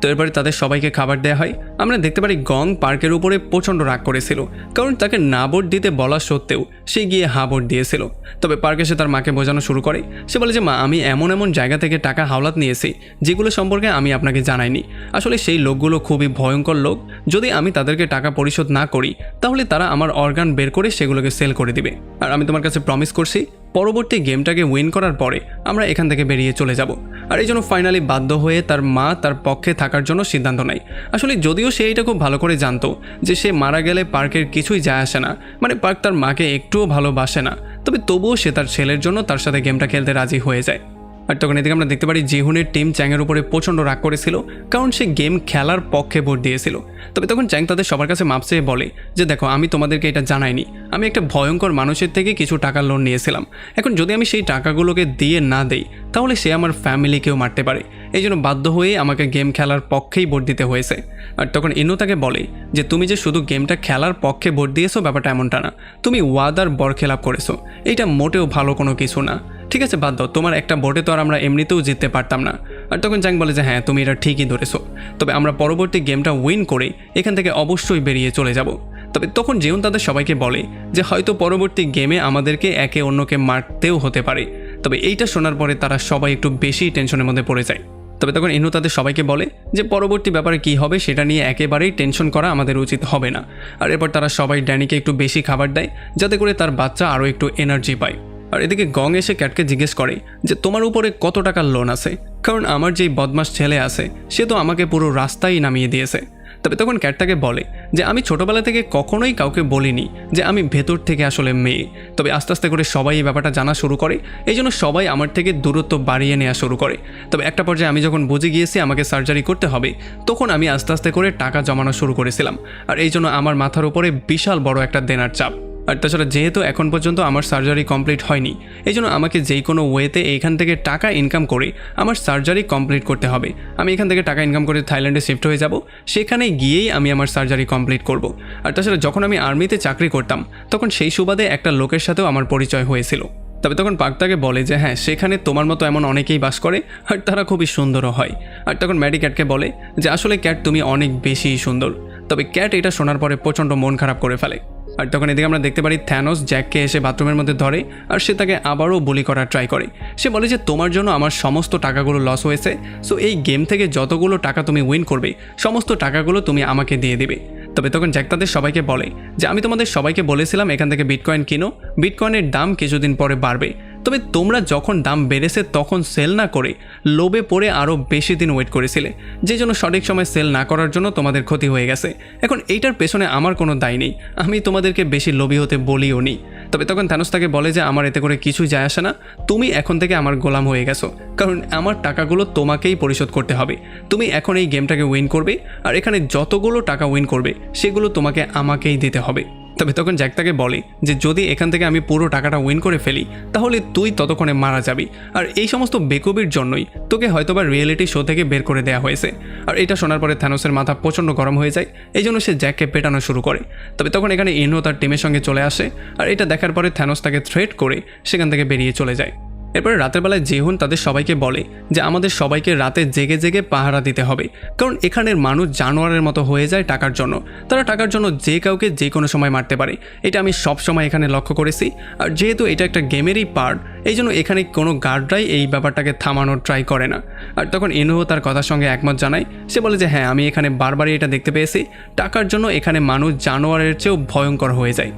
তো এরপরে তাদের সবাইকে খাবার দেওয়া হয়। আমরা দেখতে পারি গং পার্কের উপরে প্রচণ্ড রাগ করেছিল, কারণ তাকে না ভোট দিতে বলা সত্ত্বেও সে গিয়ে হা ভোট দিয়েছিল। তবে পার্ক এসে তার মাকে বোঝানো শুরু করে। সে বলে যে মা, আমি এমন এমন জায়গা থেকে টাকা হাওলাত নিয়েছি যেগুলো সম্পর্কে আমি আপনাকে জানাইনি। আসলে সেই লোকগুলো খুবই ভয়ঙ্কর লোক, যদি আমি তাদেরকে টাকা পরিশোধ না করি তাহলে তারা আমার অর্গান বের করে সেগুলোকে সেল করে দিবে। আর আমি তোমার কাছে প্রমিস করছি পরবর্তী গেমটাকে উইন করার পরে আমরা এখান থেকে বেরিয়ে চলে যাব। আর এই জন্য ফাইনালি বাধ্য হয়ে তার মা তার পক্ষে থাকার জন্য সিদ্ধান্ত নেয়। আসলে যদিও সে এটা খুব ভালো করে জানতো যে সে মারা গেলে পার্কের কিছুই যায় আসে না, মানে পার্ক তার মাকে একটুও ভালোবাসে না, তবে তবুও সে তার ছেলের জন্য তার সাথে গেমটা খেলতে রাজি হয়ে যায়। আর তখন এদিকে আমরা দেখতে পারি জিহুনের টিম চ্যাংয়ের উপরে প্রচণ্ড রাগ করেছিল, কারণ সে গেম খেলার পক্ষে ভোট দিয়েছিল। তবে তখন চ্যাং তাদের সবার কাছে মাপ চেয়ে বলে যে দেখো, আমি তোমাদেরকে এটা জানাইনি, আমি একটা ভয়ঙ্কর মানুষের থেকে কিছু টাকার লোন নিয়েছিলাম। এখন যদি আমি সেই টাকাগুলোকে দিয়ে না দেই তাহলে সে আমার ফ্যামিলিকেও মারতে পারে, এই জন্য বাধ্য হয়ে আমাকে গেম খেলার পক্ষেই ভোট দিতে হয়েছে। আর তখন ইনু তাকে বলে যে তুমি যে শুধু গেমটা খেলার পক্ষে ভোট দিয়েছো ব্যাপারটা এমনটা না, তুমি ওয়াদার বরখেলাপ করেছো, এইটা মোটেও ভালো কোনো কিছু না। ঠিক আছে, বাদ দাও, তোমার একটা ভোটে তো আর আমরা এমনিতেও জিততে পারতাম না। আর তখন চ্যাং বলে যে হ্যাঁ, তুমি এটা ঠিকই ধরেছো, তবে আমরা পরবর্তী গেমটা উইন করে এখান থেকে অবশ্যই বেরিয়ে চলে যাব। তবে তখন জিউন তাদের সবাইকে বলে যে হয়তো পরবর্তী গেমে আমাদেরকে একে অন্যকে মারতেও হতে পারে। তবে এইটা শোনার পরে তারা সবাই একটু বেশি টেনশনের মধ্যে পড়ে যায়। তবে তখন ইনু তাদের সবাইকে বলে যে পরবর্তী ব্যাপারে কী হবে সেটা নিয়ে একেবারেই টেনশন করা আমাদের উচিত হবে না। আর এরপর তারা সবাই ড্যানিকে একটু বেশি খাবার দেয় যাতে করে তার বাচ্চা আরও একটু এনার্জি পায়। আর এদিকে গং এসে ক্যাটকে জিজ্ঞেস করে যে তোমার উপরে কত টাকার লোন আছে, কারণ আমার যেই বদমাস ছেলে আছে সে তো আমাকে পুরো রাস্তায় নামিয়ে দিয়েছে। তবে তখন ক্যাট তাকে বলে যে আমি ছোটোবেলা থেকে কখনোই কাউকে বলিনি যে আমি ভেতর থেকে আসলে মেয়ে। তবে আস্তে আস্তে করে সবাই এই ব্যাপারটা জানা শুরু করে, এই জন্য সবাই আমার থেকে দূরত্ব বাড়িয়ে নেওয়া শুরু করে। তবে একটা পর্যায়ে আমি যখন বুঝে গিয়েছি আমাকে সার্জারি করতে হবে, তখন আমি আস্তে আস্তে করে টাকা জমানো শুরু করেছিলাম। আর এই জন্য আমার মাথার উপরে বিশাল বড় একটা দেনার চাপ। আর তাছাড়া যেহেতু এখন পর্যন্ত আমার সার্জারি কমপ্লিট হয়নি, এই জন্য আমাকে যেই কোনো ওয়েতে এইখান থেকে টাকা ইনকাম করে আমার সার্জারি কমপ্লিট করতে হবে। আমি এখান থেকে টাকা ইনকাম করে থাইল্যান্ডে শিফট হয়ে যাব, সেখানে গিয়েই আমি আমার সার্জারি কমপ্লিট করব। আর তাছাড়া যখন আমি আর্মিতে চাকরি করতাম তখন সেই সুবাদে একটা লোকের সাথেও আমার পরিচয় হয়েছিল। তবে তখন পার্ক তাকে বলে যে হ্যাঁ, সেখানে তোমার মতো এমন অনেকেই বাস করে আর তারা খুবই সুন্দরও হয়। আর তখন ম্যাডি ক্যাটকে বলে যে আসলে ক্যাট তুমি অনেক বেশিই সুন্দর। তবে ক্যাট এটা শোনার পরে প্রচণ্ড মন খারাপ করে ফেলে। আর তখন এদিকে আমরা দেখতে পারি থ্যানোস জ্যাককে এসে বাথরুমের মধ্যে ধরে আর সে তাকে আবারও বুলি করার ট্রাই করে। সে বলে যে তোমার জন্য আমার সমস্ত টাকাগুলো লস হয়েছে, সো এই গেম থেকে যতগুলো টাকা তুমি উইন করবে সমস্ত টাকাগুলো তুমি আমাকে দিয়ে দিবে। তবে তখন জ্যাক তাদের সবাইকে বলে যে আমি তোমাদের সবাইকে বলেছিলাম এখান থেকে বিটকয়েন কিনো, বিটকয়েনের দাম কিছুদিন পরে বাড়বে। তবে তোমরা যখন দাম বেড়েছে তখন সেল না করে লোভে পড়ে আরও বেশি দিন ওয়েট করেছিলে, যে জন্য সঠিক সময় সেল না করার জন্য তোমাদের ক্ষতি হয়ে গেছে। এখন এইটার পেছনে আমার কোনো দায় নেই, আমি তোমাদেরকে বেশি লোভী হতে বলিও নি। তবে তখন থ্যানোস তাকে বলে যে আমার এতে করে কিছুই যায় আসে না, তুমি এখন থেকে আমার গোলাম হয়ে গেছো, কারণ আমার টাকাগুলো তোমাকেই পরিশোধ করতে হবে। তুমি এখন এই গেমটাকে উইন করবে আর এখানে যতগুলো টাকা উইন করবে সেগুলো তোমাকে আমাকেই দিতে হবে। তবে তখন জ্যাক তাকে বলে যে যদি এখান থেকে আমি পুরো টাকাটা উইন করে ফেলি তাহলে তুই ততক্ষণে মারা যাবি, আর এই সমস্ত বেকুবির জন্যই তোকে হয়তোবা রিয়েলিটি শো থেকে বের করে দেওয়া হয়েছে। আর এটা শোনার পরে থ্যানোসের মাথা প্রচণ্ড গরম হয়ে যায়, এই জন্য সে জ্যাককে পেটানো শুরু করে। তবে তখন এখানে ইনহো তার টিমের সঙ্গে চলে আসে, আর এটা দেখার পরে থ্যানোস তাকে থ্রেট করে সেখান থেকে বেরিয়ে চলে যায়। এরপরে রাতের বেলায় জেহুন তাদের সবাইকে বলে যে আমাদের সবাইকে রাতে জেগে জেগে পাহারা দিতে হবে, কারণ এখানের মানুষ জানোয়ারের মতো হয়ে যায় টাকার জন্য। তারা টাকার জন্য যে কাউকে যে কোনো সময় মারতে পারে, এটা আমি সব সময় এখানে লক্ষ্য করেছি। আর যেহেতু এটা একটা গেমেরই পার্ট, এই জন্য এখানে কোনো গার্ডরাই এই ব্যাপারটাকে থামানোর ট্রাই করে না। আর তখন ইনহো তার কথার সঙ্গে একমত জানায়। সে বলে যে হ্যাঁ, আমি এখানে বারবারই এটা দেখতে পেয়েছি, টাকার জন্য এখানে মানুষ জানোয়ারের চেয়েও ভয়ঙ্কর হয়ে যায়।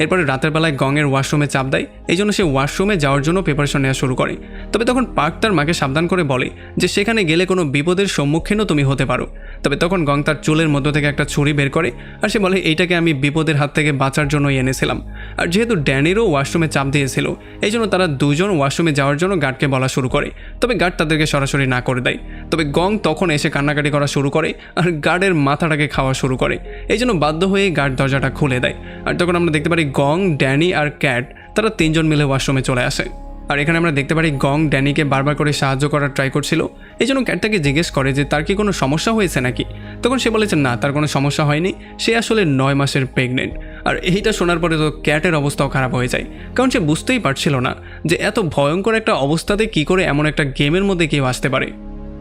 এরপরে রাতের বেলায় গংয়ের ওয়াশরুমে চাপ দেয়, এই জন্য সে ওয়াশরুমে যাওয়ার জন্য প্রিপারেশন নেওয়া শুরু করে। তবে তখন পার্ক তার মাকে সাবধান করে বলে যে সেখানে গেলে কোনো বিপদের সম্মুখীনও তুমি হতে পারো। তবে তখন গং তার চুলের মধ্য থেকে একটা ছুরি বের করে, আর সে বলে এইটাকে আমি বিপদের হাত থেকে বাঁচার জন্যই এনেছিলাম। আর যেহেতু ড্যানিরও ওয়াশরুমে চাপ দিয়েছিল, এই জন্য তারা দুজন ওয়াশরুমে যাওয়ার জন্য গার্ডকে বলা শুরু করে। তবে গার্ড তাদেরকে সরাসরি না করে দেয়। তবে গং তখন এসে কান্নাকাটি করা শুরু করে আর গার্ডের মাথাটাকে খাওয়া শুরু করে। এই জন্য বাধ্য হয়ে গার্ড দরজাটা খুলে দেয়। আর তখন আমরা দেখতে পারি গং, ড্যানি আর ক্যাট তারা তিনজন মিলে ওয়াশরুমে চলে আসে। আর এখানে আমরা দেখতে পারি গং ড্যানিকে বারবার করে সাহায্য করার ট্রাই করছিল। এই জন্য ক্যাট তাকে জিজ্ঞেস করে যে তার কি কোনো সমস্যা হয়েছে নাকি। তখন সে বলেছে না, তার কোনো সমস্যা হয়নি, সে আসলে 9 মাসের প্রেগনেন্ট। আর এইটা শোনার পরে তো ক্যাটের অবস্থাও খারাপ হয়ে যায়, কারণ সে বুঝতেই পারছিল না যে এত ভয়ঙ্কর একটা অবস্থাতে কি করে এমন একটা গেমের মধ্যে কেউ আসতে পারে।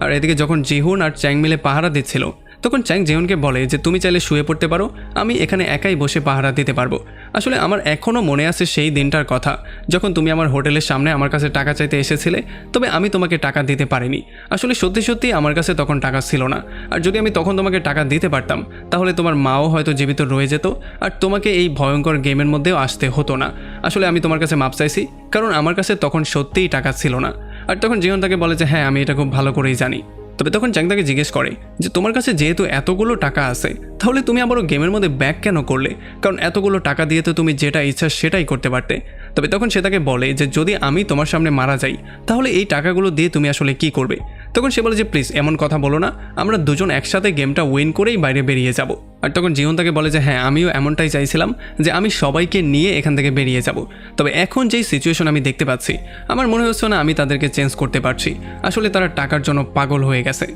আর এদিকে যখন জিহুন আর চ্যাং মিলে পাহারা দিচ্ছিল, তখন চ্যাং জেহুনকে বলে যে তুমি চাইলে শুয়ে পড়তে পারো, আমি এখানে একাই বসে পাহারা দিতে পারবো। আসলে আমার এখনও মনে আছে সেই দিনটার কথা, যখন তুমি আমার হোটেলের সামনে আমার কাছে টাকা চাইতে এসেছিলে, তবে আমি তোমাকে টাকা দিতে পারিনি। আসলে সত্যি সত্যি আমার কাছে তখন টাকা ছিল না, আর যদি আমি তখন তোমাকে টাকা দিতে পারতাম তাহলে তোমার মাও হয়তো জীবিত রয়ে যেত, আর তোমাকে এই ভয়ঙ্কর গেমের মধ্যেও আসতে হতো না। আসলে আমি তোমার কাছে মাপ চাইছি, কারণ আমার কাছে তখন সত্যিই টাকা ছিল না। আর তখন জিহুন তাকে বলে যে হ্যাঁ, আমি এটা খুব ভালো করেই জানি। তবে তখন চ্যাং তাকে জিজ্ঞেস করে যে তোমার কাছে যেহেতু এতগুলো টাকা আছে, তাহলে তুমি আবারও গেমের মধ্যে ব্যাক কেন করলে? কারণ এতগুলো টাকা দিয়ে তো তুমি যেটা ইচ্ছা সেটাই করতে পারতে। তবে তখন সে তাকে বলে যে যদি আমি তোমার সামনে মারা যাই, তাহলে এই টাকাগুলো দিয়ে তুমি আসলে কি করবে? তখন সে বলে যে প্লিজ এমন কথা বলো না, আমরা দুজন একসাথে গেমটা উইন করেই বাইরে বেরিয়ে যাব। আর তখন জিহুন তাকে বলে যে হ্যাঁ, আমিও এমনটাই চাইছিলাম যে আমি সবাইকে নিয়ে এখান থেকে বেরিয়ে যাব। তবে এখন যেই সিচুয়েশন আমি দেখতে পাচ্ছি, আমার মনে হচ্ছে না আমি তাদেরকে চেঞ্জ করতে পারছি। আসলে তারা টাকার জন্য পাগল হয়ে গেছে।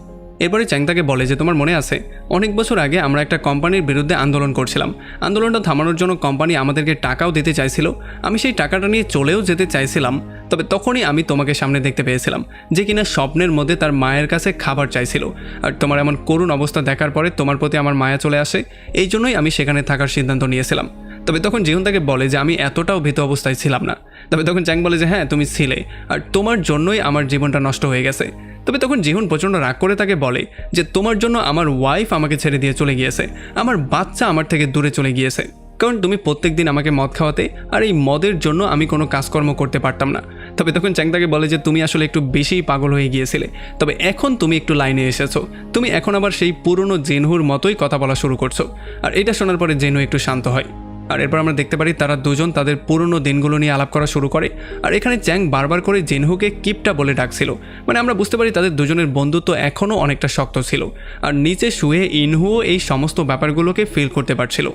এরপরে চ্যাং তাকে বলে যে তোমার মনে আছে অনেক বছর আগে আমরা একটা কোম্পানির বিরুদ্ধে আন্দোলন করছিলাম, আন্দোলনটা থামানোর জন্য কোম্পানি আমাদেরকে টাকাও দিতে চাইছিল, আমি সেই টাকাটা নিয়ে চলেও যেতে চাইছিলাম। তবে তখনই আমি তোমাকে সামনে দেখতে পেয়েছিলাম যে কিনা স্বপ্নের মধ্যে তার মায়ের কাছে খাবার চাইছিল। আর তোমার এমন করুণ অবস্থা দেখার পরে তোমার প্রতি আমার মায়া চলে আসে, এই জন্যই আমি সেখানে থাকার সিদ্ধান্ত নিয়েছিলাম। তবে তখন জিহুন তাকে বলে যে আমি এতটাও ভীত অবস্থায় ছিলাম না। তবে তখন চ্যাং বলে যে হ্যাঁ, তুমি ছিলে, আর তোমার জন্যই আমার জীবনটা নষ্ট হয়ে গেছে। তবে তখন জিহুন প্রচণ্ড রাগ করে তাকে বলে যে তোমার জন্য আমার ওয়াইফ আমাকে ছেড়ে দিয়ে চলে গিয়েছে, আমার বাচ্চা আমার থেকে দূরে চলে গিয়েছে, কারণ তুমি প্রত্যেক দিন আমাকে মদ খাওয়াতে, আর এই মদের জন্য আমি কোনো কাজকর্ম করতে পারতাম না। তবে তখন চ্যাং তাকে বলে যে তুমি আসলে একটু বেশিই পাগল হয়ে গিয়েছিলে, তবে এখন তুমি একটু লাইনে এসেছো, তুমি এখন আবার সেই পুরনো জেনহুর মতোই কথা বলা শুরু করছো। আর এটা শোনার পরে জেনহু একটু শান্ত হয়। আর এরপর আমরা দেখতে পারি তারা দুজন তাদের পুরনো দিনগুলো নিয়ে আলাপ করা শুরু করে। আর এখানে চ্যাং বারবার করে জেনহুকে কিপটা বলে ডাকছিল, মানে আমরা বুঝতে পারি তাদের দুজনের বন্ধুত্ব এখনও অনেকটা শক্ত ছিল। আর নিচে শুয়ে ইনহুও এই সমস্ত ব্যাপারগুলোকে ফিল করতে পারছিল।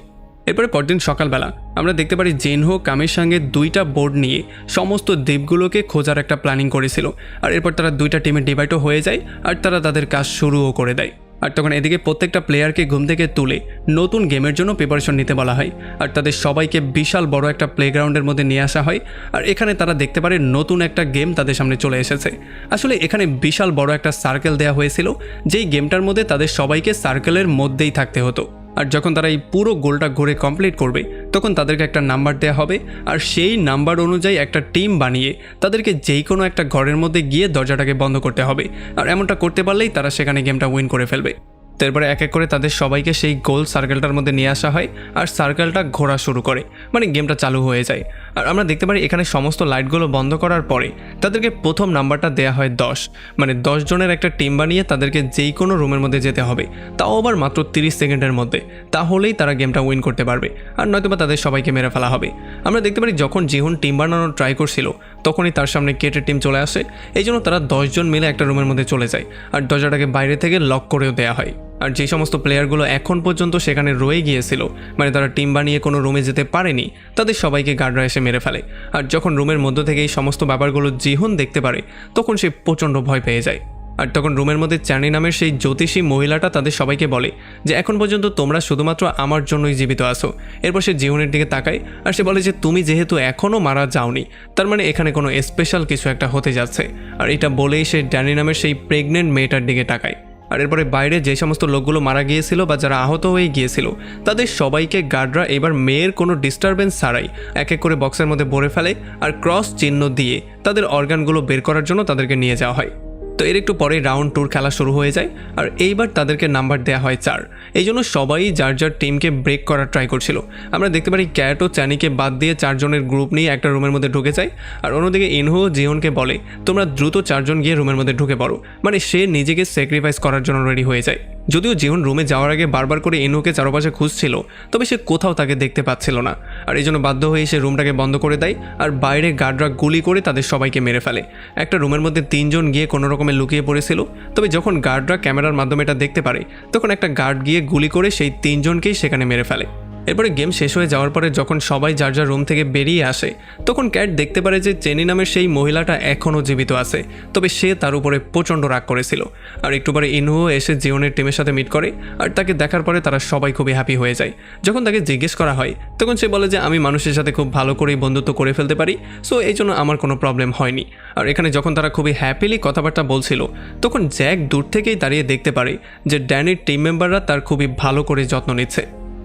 এরপরে পরদিন সকালবেলা আমরা দেখতে পারি জেনহো কামের সঙ্গে 2টা বোর্ড নিয়ে সমস্ত দ্বীপগুলোকে খোঁজার একটা প্ল্যানিং করেছিল। আর এরপর তারা 2টা টিমে ডিভাইডও হয়ে যায়, আর তারা তাদের কাজ শুরুও করে দেয়। আর তখন এদিকে প্রত্যেকটা প্লেয়ারকে ঘুম থেকে তুলে নতুন গেমের জন্য প্রিপারেশন নিতে বলা হয়। আর তাদের সবাইকে বিশাল বড় একটা প্লেগ্রাউন্ডের মধ্যে নিয়ে আসা হয়। আর এখানে তারা দেখতে পারে নতুন একটা গেম তাদের সামনে চলে এসেছে। আসলে এখানে বিশাল বড় একটা সার্কেল দেওয়া হয়েছিল, যেই গেমটার মধ্যে তাদের সবাইকে সার্কেলের মধ্যেই থাকতে হতো। আর যখন তারা এই পুরো গোলটা ঘুরে কমপ্লিট করবে, তখন তাদেরকে একটা নাম্বার দেওয়া হবে, আর সেই নাম্বার অনুযায়ী একটা টিম বানিয়ে তাদেরকে যেই কোনো একটা ঘরের মধ্যে গিয়ে দরজাটাকে বন্ধ করতে হবে। আর এমনটা করতে পারলেই তারা সেখানে গেমটা উইন করে ফেলবে। তারপরে এক এক করে তাদের সবাইকে সেই গোল সার্কেলটার মধ্যে নিয়ে আসা হয়, আর সার্কেলটা ঘোরা শুরু করে, মানে গেমটা চালু হয়ে যায়। আর আমরা দেখতে পারি এখানে সমস্ত লাইটগুলো বন্ধ করার পরে তাদেরকে প্রথম নাম্বারটা দেয়া হয় 10, মানে 10 জনের একটা টিম বানিয়ে তাদেরকে যেই কোনো রুমের মধ্যে যেতে হবে, তাও আবার মাত্র 30 সেকেন্ডের মধ্যে, তাহলেই তারা গেমটা উইন করতে পারবে, আর নয়তো বা তাদের সবাইকে মেরে ফেলা হবে। আমরা দেখতে পারি যখন জিহুন টিম বানানোর ট্রাই করছিল, তখনই তার সামনে কেটের টিম চলে আসে। এই জন্য তারা 10 জন মিলে একটা রুমের মধ্যে চলে যায়, আর দরজাটাকে বাইরে থেকে লক করেও দেওয়া হয়। আর যে সমস্ত প্লেয়ারগুলো এখন পর্যন্ত সেখানে রয়ে গিয়েছিল, মানে তারা টিম বানিয়ে কোনো রুমে যেতে পারেনি, তাদের সবাইকে গার্ডরা এসে মেরে ফেলে। আর যখন রুমের মধ্য থেকে এই সমস্ত ব্যাপারগুলো জিহুন দেখতে পারে, তখন সে প্রচণ্ড ভয় পেয়ে যায়। আর তখন রুমের মধ্যে চ্যানি নামের সেই জ্যোতিষী মহিলাটা তাদের সবাইকে বলে যে এখন পর্যন্ত তোমরা শুধুমাত্র আমার জন্যই জীবিত আছো। এরপর সে জিওনের দিকে তাকায় আর সে বলে যে তুমি যেহেতু এখনও মারা যাওনি, তার মানে এখানে কোনো স্পেশাল কিছু একটা হতে যাচ্ছে। আর এটা বলেই সে ড্যানি নামের সেই প্রেগনেন্ট মেয়েটার দিকে তাকায়। আর এরপরে বাইরে যে সমস্ত লোকগুলো মারা গিয়েছিল বা যারা আহত হয়ে গিয়েছিল তাদের সবাইকে গার্ডরা এবার মেয়ের কোনো ডিস্টারবেন্স ছাড়াই এক এক করে বক্সের মধ্যে ভরে ফেলে আর ক্রস চিহ্ন দিয়ে তাদের অর্গানগুলো বের করার জন্য তাদেরকে নিয়ে যাওয়া হয়। তো এর একটু পরে রাউন্ড টুর খেলা শুরু হয়ে যায় আর এইবার তাদেরকে নাম্বার দেওয়া হয় 4। এই জন্য সবাই যার যার টিমকে ব্রেক করার ট্রাই করছিল। আমরা দেখতে পারি ক্যাট ও চ্যানিকে বাদ দিয়ে 4 জনের গ্রুপ নিয়ে একটা রুমের মধ্যে ঢুকে যায়। আর অন্যদিকে ইনহো জিওনকে বলে তোমরা দ্রুত 4 জন গিয়ে রুমের মধ্যে ঢুকে পড়ো, মানে সে নিজেকে স্যাক্রিফাইস করার জন্য রেডি হয়ে যায়। যদিও জিওন রুমে যাওয়ার আগে বারবার করে ইনহোকে চারপাশে খুঁজছিল, তবে সে কোথাও তাকে দেখতে পাচ্ছিল না। আর এই জন্য বাধ্য হয়ে সে রুমটাকে বন্ধ করে দেয় আর বাইরে গার্ডরা গুলি করে তাদের সবাইকে মেরে ফেলে। একটা রুমের মধ্যে 3 জন গিয়ে কোনো রকমে লুকিয়ে পড়েছিল, তবে যখন গার্ডরা ক্যামেরার মাধ্যমে এটা দেখতে পারে তখন একটা গার্ড গিয়ে গুলি করে সেই 3 জনকেই সেখানে মেরে ফেলে। এরপরে গেম শেষ হয়ে যাওয়ার পরে যখন সবাই যার যার রুম থেকে বেরিয়ে আসে তখন ক্যাট দেখতে পারে যে চেনি নামের সেই মহিলাটা এখনও জীবিত আছে, তবে সে তার উপরে প্রচণ্ড রাগ করেছিল। আর একটু পরে ইনহো এসে জিওনের টিমের সাথে মিট করে আর তাকে দেখার পরে তারা সবাই খুবই হ্যাপি হয়ে যায়। যখন তাকে জিজ্ঞেস করা হয় তখন সে বলে যে আমি মানুষের সাথে খুব ভালো করেই বন্ধুত্ব করে ফেলতে পারি, সো এই জন্য আমার কোনো প্রবলেম হয়নি। আর এখানে যখন তারা খুবই হ্যাপিলি কথাবার্তা বলছিল তখন জ্যাক দূর থেকেই দাঁড়িয়ে দেখতে পারে যে ড্যানির টিম মেম্বাররা তার খুবই ভালো করে যত্ন নিচ্ছে।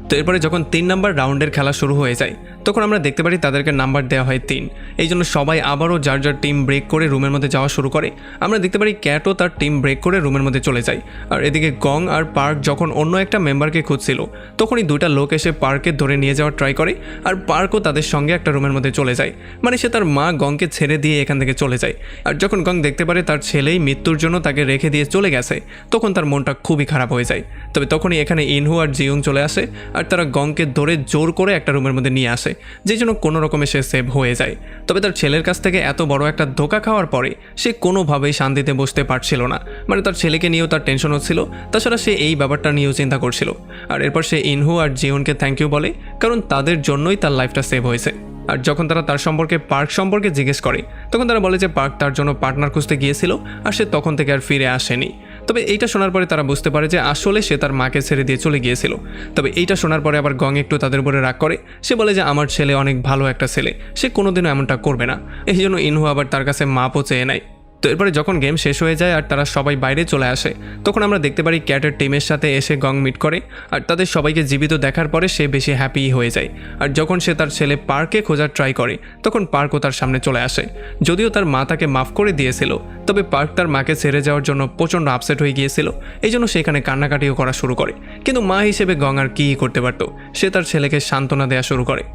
তো এরপরে যখন 3 নম্বর রাউন্ডের খেলা শুরু হয়ে যায় তখন আমরা দেখতে পারি তাদেরকে নাম্বার দেওয়া হয় 3। এই জন্য সবাই আবারও যার যার টিম ব্রেক করে রুমের মধ্যে যাওয়া শুরু করে। আমরা দেখতে পারি ক্যাটও তার টিম ব্রেক করে রুমের মধ্যে চলে যায়। আর এদিকে গং আর পার্ক যখন অন্য একটা মেম্বারকে খুঁজছিল তখনই 2টা লোক এসে পার্ককে ধরে নিয়ে যাওয়ার ট্রাই করে আর পার্কও তাদের সঙ্গে একটা রুমের মধ্যে চলে যায়, মানে সে তার মা গংকে ছেড়ে দিয়ে এখান থেকে চলে যায়। আর যখন গং দেখতে পারে তার ছেলেই মৃত্যুর জন্য তাকে রেখে দিয়ে চলে গেছে তখন তার মনটা খুবই খারাপ হয়ে যায়। তবে তখনই এখানে ইনহো আর জিউং চলে আসে আর তারা গংকে ধরে জোর করে একটা রুমের মধ্যে নিয়ে আসে, যে জন্য কোনো রকমে সে সেভ হয়ে যায়। তবে তার ছেলের কাছ থেকে এত বড় একটা ধোঁকা খাওয়ার পরে সে কোনোভাবেই শান্তিতে বসতে পারছিল না, মানে তার ছেলেকে নিয়েও তার টেনশন হচ্ছিল, তাছাড়া সে এই ব্যাপারটা নিয়েও চিন্তা করছিল। আর এরপর সে ইনহো আর জিওনকে থ্যাংক ইউ বলে, কারণ তাদের জন্যই তার লাইফটা সেভ হয়েছে। আর যখন তারা তার সম্পর্কে পার্ক সম্পর্কে জিজ্ঞেস করে তখন তারা বলে যে পার্ক তার জন্য পার্টনার খুঁজতে গিয়েছিল আর সে তখন থেকে আর ফিরে আসেনি। তবে এইটা শোনার পরে তারা বুঝতে পারে যে আসলে সে তার মাকে ছেড়ে দিয়ে চলে গিয়েছিল। তবে এইটা শোনার পরে আবার গং একটু তাদের উপরে রাগ করে, সে বলে যে আমার ছেলে অনেক ভালো একটা ছেলে, সে কোনোদিনও এমনটা করবে না। এই জন্য ইনহো আবার তার কাছে মাপও চেয়ে নেয়। তো এরপরে যখন গেম শেষ হয়ে যায় আর তারা সবাই বাইরে চলে আসে তখন আমরা দেখতে পারি ক্যাটের টিমের সাথে এসে গং মিট করে আর তাদের সবাইকে জীবিত দেখার পরে সে বেশি হ্যাপি হয়ে যায়। আর যখন সে তার ছেলে পার্কে খোঁজার ট্রাই করে তখন পার্কও তার সামনে চলে আসে। যদিও তার মা তাকে মাফ করে দিয়েছিল, তবে পার্ক তার মাকে ছেড়ে যাওয়ার জন্য প্রচণ্ড আপসেট হয়ে গিয়েছিল, এই জন্য সেখানে কান্নাকাটিও করা শুরু করে। কিন্তু মা হিসেবে গং আর কী করতে পারত, সে তার ছেলেকে সান্ত্বনা দেওয়া শুরু করে।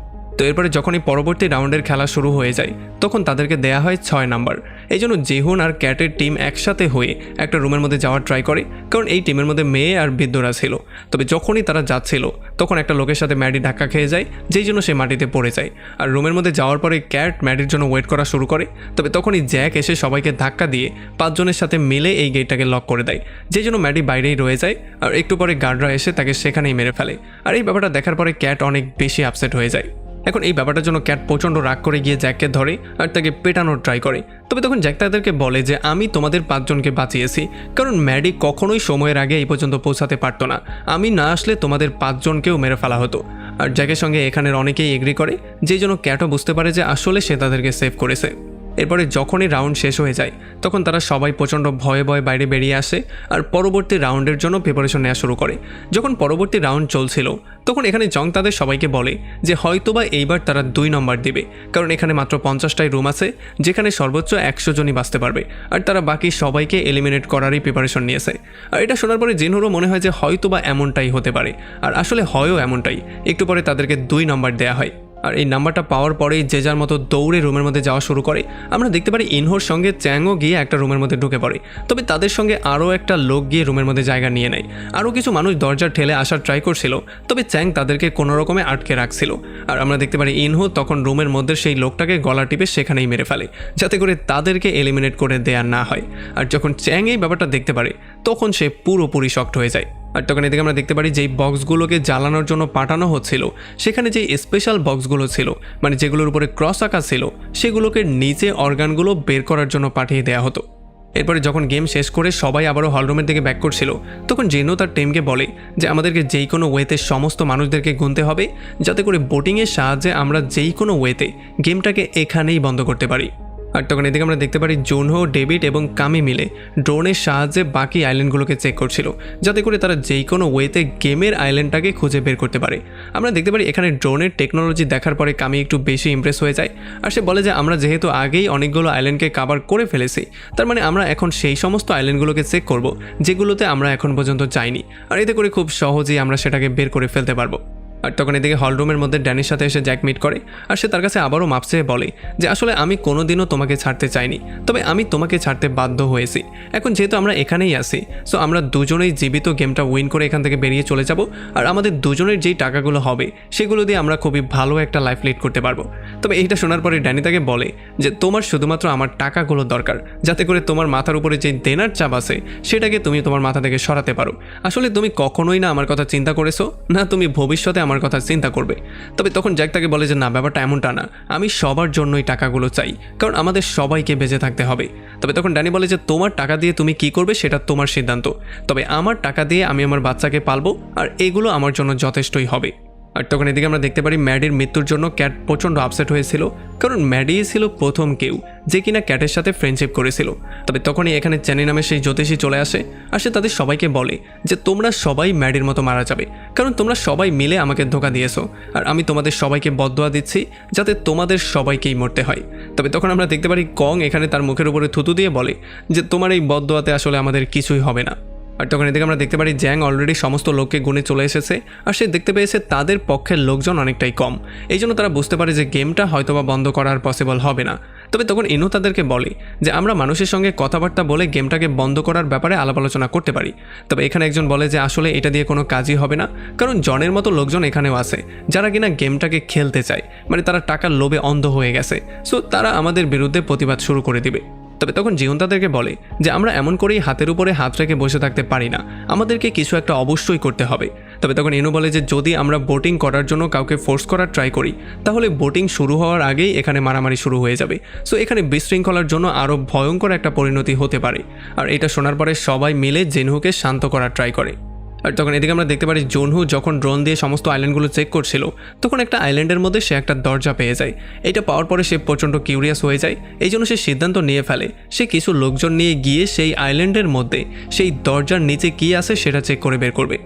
তো এরপরে যখনই পরবর্তী রাউন্ডের খেলা শুরু হয়ে যায় তখন তাদেরকে দেয়া হয় 6 নাম্বার। এই জন্য জেহুন আর ক্যাটের টিম একসাথে হয়ে একটা রুমের মধ্যে যাওয়ার ট্রাই করে, কারণ এই টিমের মধ্যে মেয়ে আর বৃদ্ধরা ছিল। তবে যখনই তারা যাচ্ছিল তখন একটা লোকের সাথে ম্যাডি ধাক্কা খেয়ে যায়, যেই জন্য সে মাটিতে পড়ে যায়। আর রুমের মধ্যে যাওয়ার পরে ক্যাট ম্যাডির জন্য ওয়েট করা শুরু করে। তবে তখনই জ্যাক এসে সবাইকে ধাক্কা দিয়ে 5 জনের সাথে মিলে এই গেটটাকে লক করে দেয়, যেই জন্য ম্যাডি বাইরেই রয়ে যায়। আর একটু পরে গার্ডরা এসে তাকে সেখানেই মেরে ফেলে। আর এই ব্যাপারটা দেখার পরে ক্যাট অনেক বেশি আপসেট হয়ে যায়। এখন এই ব্যাপারটার জন্য ক্যাট প্রচণ্ড রাগ করে গিয়ে জ্যাককে ধরে আর তাকে পেটানোর ট্রাই করে। তবে তখন জ্যাক তাদেরকে বলে যে আমি তোমাদের 5 জনকে বাঁচিয়েছি, কারণ ম্যাডি কখনোই সময়ের আগে এই পর্যন্ত পৌঁছাতে পারতো না, আমি না আসলে তোমাদের 5 জনকেও মেরে ফেলা হতো। আর জ্যাকের সঙ্গে এখানের অনেকেই এগ্রি করে, যেই জন্য ক্যাটও বুঝতে পারে যে আসলে সে তাদেরকে সেভ করেছে। এরপরে যখনই রাউন্ড শেষ হয়ে যায় তখন তারা সবাই প্রচণ্ড ভয়ে ভয়ে বাইরে বেরিয়ে আসে আর পরবর্তী রাউন্ডের জন্য প্রিপারেশন নেওয়া শুরু করে। যখন পরবর্তী রাউন্ড চলছিল তখন এখানে জং তাদের সবাইকে বলে যে হয়তোবা এইবার তারা 2 নম্বর দিবে, কারণ এখানে মাত্র 50টাই রুম আছে যেখানে সর্বোচ্চ 100 জনই বাঁচতে পারবে, আর তারা বাকি সবাইকে এলিমিনেট করারই প্রিপারেশন নিয়েছে। আর এটা শোনার পরে জিনহুরও মনে হয় যে হয়তোবা এমনটাই হতে পারে, আর আসলে হয়ও এমনটাই। একটু পরে তাদেরকে 2 নম্বর দেওয়া হয়। আর এই নাম্বারটা পাওয়ার পরেই যে যার মতো দৌড়ে রুমের মধ্যে যাওয়া শুরু করে। আমরা দেখতে পারি ইনহোর সঙ্গে চ্যাংও গিয়ে একটা রুমের মধ্যে ঢুকে পড়ে, তবে তাদের সঙ্গে আরও একটা লোক গিয়ে রুমের মধ্যে জায়গা নিয়ে নেয়। আরও কিছু মানুষ দরজা ঠেলে আসার ট্রাই করছিল, তবে চ্যাং তাদেরকে কোনো রকমে আটকে রাখছিল। আর আমরা দেখতে পারি ইনহো তখন রুমের মধ্যে সেই লোকটাকে গলা টিপে সেখানেই মেরে ফেলে, যাতে করে তাদেরকে এলিমিনেট করে দেয়া না হয়। আর যখন চ্যাং এই ব্যাপারটা দেখতে পারে তখন সে পুরোপুরি শকড হয়ে যায়। আর তখন এদিকে আমরা দেখতে পারি যেই বক্সগুলোকে জ্বালানোর জন্য পাঠানো হচ্ছিল সেখানে যেই স্পেশাল বক্সগুলো ছিল, মানে যেগুলোর উপরে ক্রস আঁকা ছিল, সেগুলোকে নিচে অর্গানগুলো বের করার জন্য পাঠিয়ে দেওয়া হতো। এরপরে যখন গেম শেষ করে সবাই আবারও হলরুমের দিকে ব্যাক করছিল, তখন জিনহো তার টিমকে বলে যে আমাদেরকে যেই কোনো ওয়েতে সমস্ত মানুষদেরকে গুনতে হবে, যাতে করে বোটিংয়ের সাহায্যে আমরা যেই কোনো ওয়েতে গেমটাকে এখানেই বন্ধ করতে পারি। আর তখন এদিকে আমরা দেখতে পারি জুনহো, ডেভিড এবং কামি মিলে ড্রোনের সাহায্যে বাকি আইল্যান্ডগুলোকে চেক করছিল, যাতে করে তারা যেই কোনো ওয়েতে গেমের আইল্যান্ডটাকে খুঁজে বের করতে পারে। আমরা দেখতে পারি এখানে ড্রোনের টেকনোলজি দেখার পরে কামি একটু বেশি ইমপ্রেস হয়ে যায়, আর সে বলে যে আমরা যেহেতু আগেই অনেকগুলো আইল্যান্ডকে কাভার করে ফেলেছি, তার মানে আমরা এখন সেই সমস্ত আইল্যান্ডগুলোকে চেক করব যেগুলোতে আমরা এখন পর্যন্ত যাইনি, আর এতে করে খুব সহজেই আমরা সেটাকে বের করে ফেলতে পারবো। আর তখন এদিকে হলরুমের মধ্যে ড্যানির সাথে এসে জ্যাক মিট করে, আর সে তার কাছে আবারও মাপ চেয়ে বলে যে আসলে আমি কোনোদিনও তোমাকে ছাড়তে চাইনি, তবে আমি তোমাকে ছাড়তে বাধ্য হয়েছি। এখন যেহেতু আমরা এখানেই আছি, সো আমরা দুজনেই জীবিত গেমটা উইন করে এখান থেকে বেরিয়ে চলে যাব, আর আমাদের দুজনের যেই টাকাগুলো হবে সেগুলো দিয়ে আমরা খুবই ভালো একটা লাইফ লিড করতে পারবো। তবে এইটা শোনার পরে ড্যানি তাকে বলে যে তোমার শুধুমাত্র আমার টাকাগুলো দরকার, যাতে করে তোমার মাথার উপরে যে দেনার চাপ আছে সেটাকে তুমি তোমার মাথা থেকে সরাতে পারো। আসলে তুমি কখনোই না আমার কথা চিন্তা করেছো, না তুমি ভবিষ্যতে আমার কথা চিন্তা করবে। তবে তখন জ্যাক তাকে বলে যে না, ব্যাপারটা এমনটা না, আমি সবার জন্যই টাকাগুলো চাই, কারণ আমাদের সবাইকে বেঁচে থাকতে হবে। তবে তখন ড্যানি বলে যে তোমার টাকা দিয়ে তুমি কি করবে সেটা তোমার সিদ্ধান্ত, তবে আমার টাকা দিয়ে আমি আমার বাচ্চাকে পালবো, আর এগুলো আমার জন্য যথেষ্টই হবে। আর তখন এদিকে আমরা দেখতে পারি ম্যাডির মৃত্যুর জন্য ক্যাট প্রচণ্ড আপসেট হয়েছিল, কারণ ম্যাডি ছিল প্রথম কেউ যে কিনা ক্যাটের সাথে ফ্রেন্ডশিপ করেছিল। তবে তখনই এখানে চ্যানি নামে সেই জ্যোতিষী চলে আসে, আর সে তাদের সবাইকে বলে যে তোমরা সবাই ম্যাডির মতো মারা যাবে, কারণ তোমরা সবাই মিলে আমাকে ধোঁকা দিয়েছো, আর আমি তোমাদের সবাইকে বদদোয়া দিচ্ছি যাতে তোমাদের সবাইকেই মরতে হয়। তবে তখন আমরা দেখতে পারি কং এখানে তার মুখের উপরে থুতু দিয়ে বলে যে তোমার এই বদদোয়াতে আসলে আমাদের কিছুই হবে না। আর তখন এদিকে আমরা দেখতে পারি জ্যাং অলরেডি সমস্ত লোককে গুনে চলে এসেছে, আর সে দেখতে পেয়েছে তাদের পক্ষের লোকজন অনেকটাই কম, এই জন্য তারা বুঝতে পারে যে গেমটা হয়তোবা বন্ধ করার পসিবল হবে না। তবে তখন ইনু তাদেরকে বলে যে আমরা মানুষের সঙ্গে কথাবার্তা বলে গেমটাকে বন্ধ করার ব্যাপারে আলাপ আলোচনা করতে পারি। তবে এখানে একজন বলে যে আসলে এটা দিয়ে কোনো কাজই হবে না, কারণ জনের মতো লোকজন এখানেও আছে যারা কিনা গেমটাকে খেলতে চায়, মানে তারা টাকার লোভে অন্ধ হয়ে গেছে, সো তারা আমাদের বিরুদ্ধে প্রতিবাদ শুরু করে দিবে। তবে তখন জিউন তাদেরকে বলে যে আমরা এমন করেই হাতের উপরে হাত রেখে বসে থাকতে পারি না, আমাদেরকে কিছু একটা অবশ্যই করতে হবে। তবে তখন ইনু বলে যে যদি আমরা বোটিং করার জন্য কাউকে ফোর্স করার ট্রাই করি, তাহলে বোটিং শুরু হওয়ার আগেই এখানে মারামারি শুরু হয়ে যাবে, সো এখানে বিশৃঙ্খলার জন্য আরও ভয়ঙ্কর একটা পরিণতি হতে পারে। আর এটা শোনার পরে সবাই মিলে জিনহুকে শান্ত করার ট্রাই করে। আর তখন এদিকে আমরা দেখতে পারি জুনহু যখন ড্রোন দিয়ে সমস্ত আইল্যান্ডগুলো চেক করছিল, তখন একটা আইল্যান্ডের মধ্যে সে একটা দরজা পেয়ে যায়। এটা পাওয়ার পরে সে প্রচণ্ড কিউরিয়াস হয়ে যায়, এই জন্য সে সিদ্ধান্ত নিয়ে ফেলে সে কিছু লোকজন নিয়ে গিয়ে সেই আইল্যান্ডের মধ্যে সেই দরজার নিচে কী আছে সেটা চেক করে বের করবে।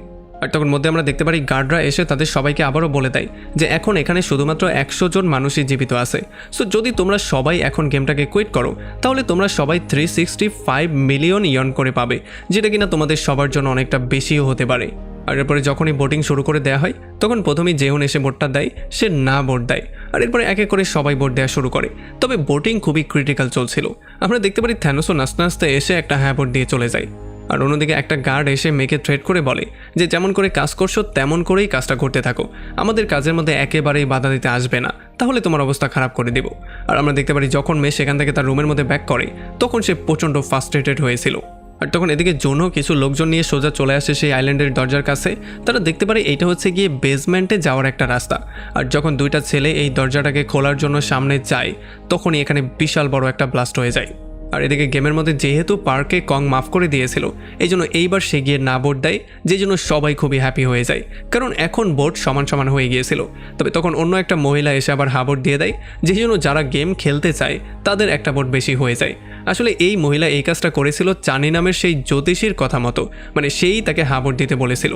আর তখন মধ্যে আমরা দেখতে পারি গার্ডরা এসে তাদের সবাইকে আবারও বলে দেয় যে এখন এখানে শুধুমাত্র 100 জন মানুষই জীবিত আছে, সো যদি তোমরা সবাই এখন গেমটাকে কুইট করো, তাহলে তোমরা সবাই 365 মিলিয়ন ইয়ন করে পাবে, যেটা কিনা তোমাদের সবার জন্য অনেকটা বেশিও হতে পারে। আর এরপরে যখনই বোটিং শুরু করে দেওয়া হয়, তখন প্রথমেই জেহুন এসে বোটটা দেয়, সে না বোট দেয়, আর এরপরে এক এক করে সবাই বোট দেওয়া শুরু করে। তবে বোটিং খুবই ক্রিটিক্যাল চলছিল, আমরা দেখতে পারি থ্যানোসও নাচতে নাচতে এসে একটা হ্যাঁ বোট দিয়ে চলে যায়। আর অন্যদিকে একটা গার্ড এসে মেয়েকে থ্রেট করে বলে যে যেমন করে কাজ করছো তেমন করেই কাজটা করতে থাকো, আমাদের কাজের মধ্যে একেবারেই বাধা দিতে আসবে না, তাহলে তোমার অবস্থা খারাপ করে দেব। আর আমরা দেখতে পারি যখন মেয়ে সেখান থেকে তার রুমের মধ্যে ব্যাক করে, তখন সে প্রচণ্ড ফ্রাস্ট্রেটেড হয়েছিল। আর তখন এদিকে জোনও কিছু লোকজন নিয়ে সোজা চলে আসে সেই আইল্যান্ডের দরজার কাছে। তারা দেখতে পারে এইটা হচ্ছে গিয়ে বেসমেন্টে যাওয়ার একটা রাস্তা। আর যখন দুইটা ছেলে এই দরজাটাকে খোলার জন্য সামনে যায়, তখনই এখানে বিশাল বড় একটা ব্লাস্ট হয়ে যায়। আর এদিকে গেমের মধ্যে যেহেতু পার্কে কং মাফ করে দিয়েছিল, এই জন্য এইবার সে গিয়ে না বোট দেয়, যে জন্য সবাই খুবই হ্যাপি হয়ে যায়, কারণ এখন বোট সমান সমান হয়ে গিয়েছিল। তবে তখন অন্য একটা মহিলা এসে আবার হা বোট দিয়ে দেয়, যে জন্য যারা গেম খেলতে চায় তাদের একটা বোট বেশি হয়ে যায়। আসলে এই মহিলা এই কাজটা করেছিল চানি নামের সেই জ্যোতিষীর কথা মতো, মানে সেই তাকে হা বোট দিতে বলেছিল।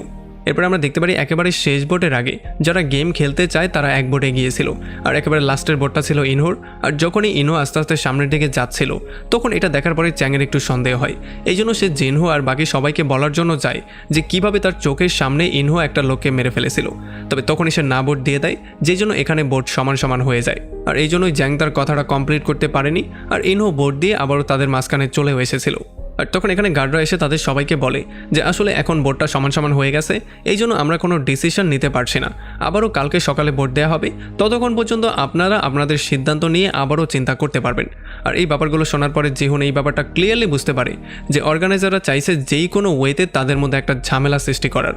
এরপর আমরা দেখতে পারি একেবারে শেষ বোটের আগে যারা গেম খেলতে চায় তারা এক বোটে গিয়েছিল, আর একেবারে লাস্টের বোটটা ছিল ইনহোর। আর যখনই ইনহো আস্তে আস্তে সামনের দিকে যাচ্ছিল, তখন এটা দেখার পরে চ্যাংয়ের একটু সন্দেহ হয়, এই জন্য সে জিনহো আর বাকি সবাইকে বলার জন্য যায় যে কিভাবে তার চোখের সামনে ইনহো একটা লোককে মেরে ফেলেছিল। তবে তখনই সে না বোট দিয়ে দেয়, যে জন্য এখানে বোট সমান সমান হয়ে যায়। আর এই জন্যই জ্যাং তার কথাটা কমপ্লিট করতে পারেনি, আর ইনহো বোট দিয়ে আবারও তাদের মাঝখানে চলেও এসেছিল। আর তখন এখানে গার্ডরা এসে তাদের সবাইকে বলে যে আসলে এখন বোটটা সমান সমান হয়ে গেছে, এই জন্য আমরা কোনো ডিসিশন নিতে পারছি না, আবারও কালকে সকালে ভোট দেওয়া হবে, ততক্ষণ পর্যন্ত আপনারা আপনাদের সিদ্ধান্ত নিয়ে আবারও চিন্তা করতে পারবেন। আর এই ব্যাপারগুলো শোনার পরে জিহুন এই ব্যাপারটা ক্লিয়ারলি বুঝতে পারে যে অর্গানাইজাররা চাইছে যেই কোনো ওয়েতে তাদের মধ্যে একটা ঝামেলা সৃষ্টি করার।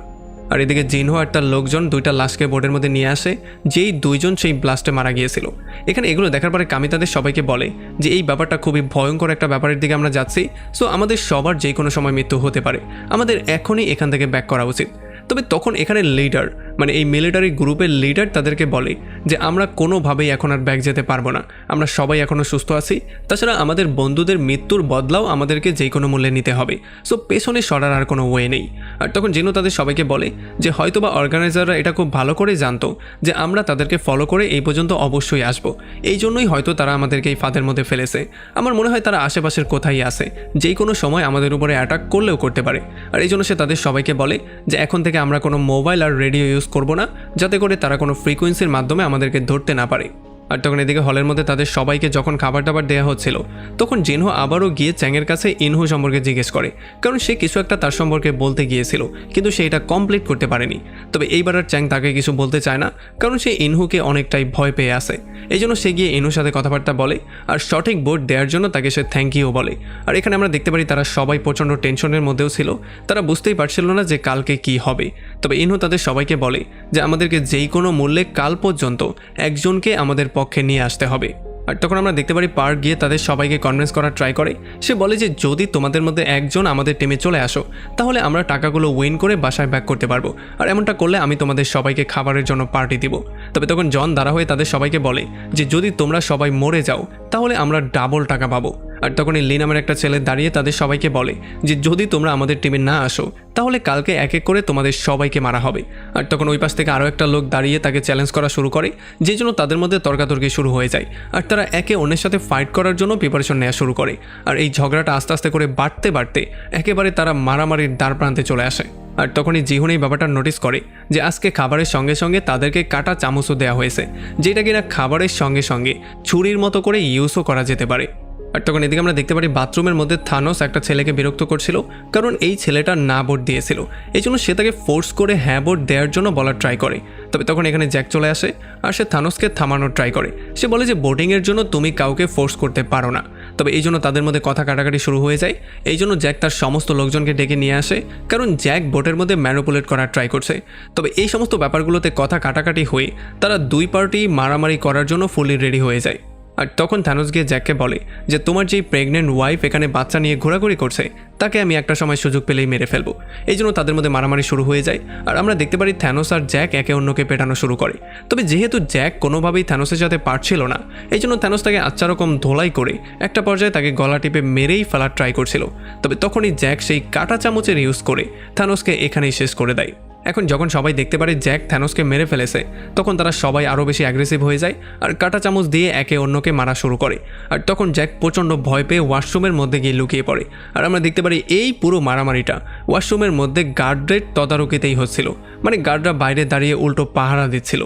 আর এদিকে জিনহো আর তার লোকজন দুইটা লাশকে বোর্ডের মধ্যে নিয়ে আসে, যেই দুইজন সেই ব্লাস্টে মারা গিয়েছিল। এখানে এগুলো দেখার পরে কামি তাদের সবাইকে বলে যে এই ব্যাপারটা খুবই ভয়ঙ্কর একটা ব্যাপারের দিকে আমরা যাচ্ছি, সো আমাদের সবার যে কোনো সময় মৃত্যু হতে পারে, আমাদের এখনই এখান থেকে ব্যাক করা উচিত। তবে তখন এখানে লিডার, মানে এই মিলিটারি গ্রুপের লিডার তাদেরকে বলে যে আমরা কোনোভাবেই এখন আর ব্যাক যেতে পারবো না, আমরা সবাই এখনও সুস্থ আছি, তাছাড়া আমাদের বন্ধুদের মৃত্যুর বদলাও আমাদেরকে যে কোনো মূল্যে নিতে হবে, সো পেছনে সরার আর কোনো ওয়ে নেই। আর তখন জিনু তাদের সবাইকে বলে যে হয়তোবা অর্গানাইজাররা এটা খুব ভালো করে জানতো যে আমরা তাদেরকে ফলো করে এই পর্যন্ত অবশ্যই আসবো, এই জন্যই হয়তো তারা আমাদেরকে এই ফাঁদের মধ্যে ফেলেছে। আমার মনে হয় তারা আশেপাশের কোথায় আছে, যেই কোনো সময় আমাদের উপরে অ্যাটাক করলেও করতে পারে। আর এই জন্য সে তাদের সবাইকে বলে যে এখন থেকে আমরা কোনো মোবাইল আর রেডিও ইউজ করব না, যাতে করে তারা কোনো ফ্রিকোয়েন্সির মাধ্যমে আমাদেরকে ধরতে না পারে। আর তখন এদিকে হলের মধ্যে তাদের সবাইকে যখন খাবার দাবার দেওয়া হচ্ছিল, তখন জিনহো আবারও গিয়ে চ্যাংয়ের কাছে ইনহু সম্পর্কে জিজ্ঞেস করে, কারণ সে কিছু একটা তার সম্পর্কে বলতে গিয়েছিল, কিন্তু সে এটা কমপ্লিট করতে পারেনি। তবে এইবার আর চ্যাং তাকে কিছু বলতে চায় না, কারণ সে ইনহুকে অনেকটাই ভয় পেয়ে আসে। এই জন্য সে গিয়ে ইনহুর সাথে কথাবার্তা বলে আর সঠিক বোর্ড দেওয়ার জন্য তাকে সে থ্যাংক ইউ বলে। আর এখানে আমরা দেখতে পারি তারা সবাই প্রচণ্ড টেনশনের মধ্যেও ছিল, তারা বুঝতেই পারছিল না যে কালকে কি হবে। তবে ইনহু তাদের সবাইকে বলে যে আমাদেরকে যেই কোনো মূল্যে কাল পর্যন্ত একজনকে আমাদের পক্ষে নিয়ে আসতে হবে। আর তখন আমরা দেখতে পারি পার্ক গিয়ে তাদের সবাইকে কনভিন্স করার ট্রাই করে। সে বলে যে যদি তোমাদের মধ্যে একজন আমাদের টিমে চলে আসো, তাহলে আমরা টাকাগুলো উইন করে বাসায় ব্যাক করতে পারবো, আর এমনটা করলে আমি তোমাদের সবাইকে খাবারের জন্য পার্টি দিব। তবে তখন জন দাঁড়া হয়ে তাদের সবাইকে বলে যে যদি তোমরা সবাই মরে যাও, তাহলে আমরা ডাবল টাকা পাবো। আর তখন এই লি নামের একটা ছেলে দাঁড়িয়ে তাদের সবাইকে বলে যে যদি তোমরা আমাদের টিমে না আসো, তাহলে কালকে এক এক করে তোমাদের সবাইকে মারা হবে। আর তখন ওই পাশ থেকে আরও একটা লোক দাঁড়িয়ে তাকে চ্যালেঞ্জ করা শুরু করে, যে জন্য তাদের মধ্যে তর্কাতর্কি শুরু হয়ে যায়। আর তারা একে অন্যের সাথে ফাইট করার জন্য প্রিপারেশন নেওয়া শুরু করে। আর এই ঝগড়াটা আস্তে আস্তে করে বাড়তে বাড়তে একেবারে তারা মারামারির দ্বার প্রান্তে চলে আসে। আর তখনই জিহুন এই ব্যাপারটা নোটিস করে যে আজকে খাবারের সঙ্গে সঙ্গে তাদেরকে কাটা চামচও দেওয়া হয়েছে, যেটা কিনা খাবারের সঙ্গে সঙ্গে ছুরির মতো করে ইউজও করা যেতে পারে। আর তখন এদিকে আমরা দেখতে পারি বাথরুমের মধ্যে থানোস একটা ছেলেকে বিরক্ত করছিল, কারণ এই ছেলেটা না ভোট দিয়েছিল, এই জন্য সে তাকে ফোর্স করে হ্যাঁ ভোট দেওয়ার জন্য বলার ট্রাই করে। তবে তখন এখানে জ্যাক চলে আসে আর সে থানোসকে থামানোর ট্রাই করে। সে বলে যে ভোটিংয়ের জন্য তুমি কাউকে ফোর্স করতে পারো না। তবে এই জন্য তাদের মধ্যে কথা কাটাকাটি শুরু হয়ে যায়। এই জন্য জ্যাক তার সমস্ত লোকজনকে ডেকে নিয়ে আসে, কারণ জ্যাক ভোটের মধ্যে ম্যানিপুলেট করার ট্রাই করছে। তবে এই সমস্ত ব্যাপারগুলোতে কথা কাটাকাটি হয়ে তারা দুই পার্টি মারামারি করার জন্য ফুলি রেডি হয়ে যায়। আর তখন থানোস গিয়ে জ্যাককে বলে যে তোমার যেই প্রেগনেন্ট ওয়াইফ এখানে বাচ্চা নিয়ে ঘোরাঘুরি করছে, তাকে আমি একটা সময় সুযোগ পেলেই মেরে ফেলবো। এই জন্য তাদের মধ্যে মারামারি শুরু হয়ে যায়। আর আমরা দেখতে পারি থ্যানোস আর জ্যাক একে অন্যকে পেটানো শুরু করে। তবে যেহেতু জ্যাক কোনোভাবেই থ্যানোসের সাথে পারছিল না, এই জন্য থ্যানোস তাকে আচ্ছা রকম ধোলাই করে একটা পর্যায়ে তাকে গলা টিপে মেরেই ফেলার ট্রাই করছিল। তবে তখনই জ্যাক সেই কাঁটা চামচের ইউজ করে থ্যানোসকে এখানেই শেষ করে দেয়। এখন যখন সবাই দেখতে পারে জ্যাক থ্যানোসকে মেরে ফেলেছে, তখন তারা সবাই আরও বেশি অ্যাগ্রেসিভ হয়ে যায় আর কাঁটা চামচ দিয়ে একে অন্যকে মারা শুরু করে। আর তখন জ্যাক প্রচণ্ড ভয় পেয়ে ওয়াশরুমের মধ্যে গিয়ে লুকিয়ে পড়ে। আর আমরা দেখতে পারি এই পুরো মারামারিটা ওয়াশরুমের মধ্যে গার্ডের তদারকিতেই হচ্ছিল, মানে গার্ডরা বাইরে দাঁড়িয়ে উল্টো পাহারা দিচ্ছিল।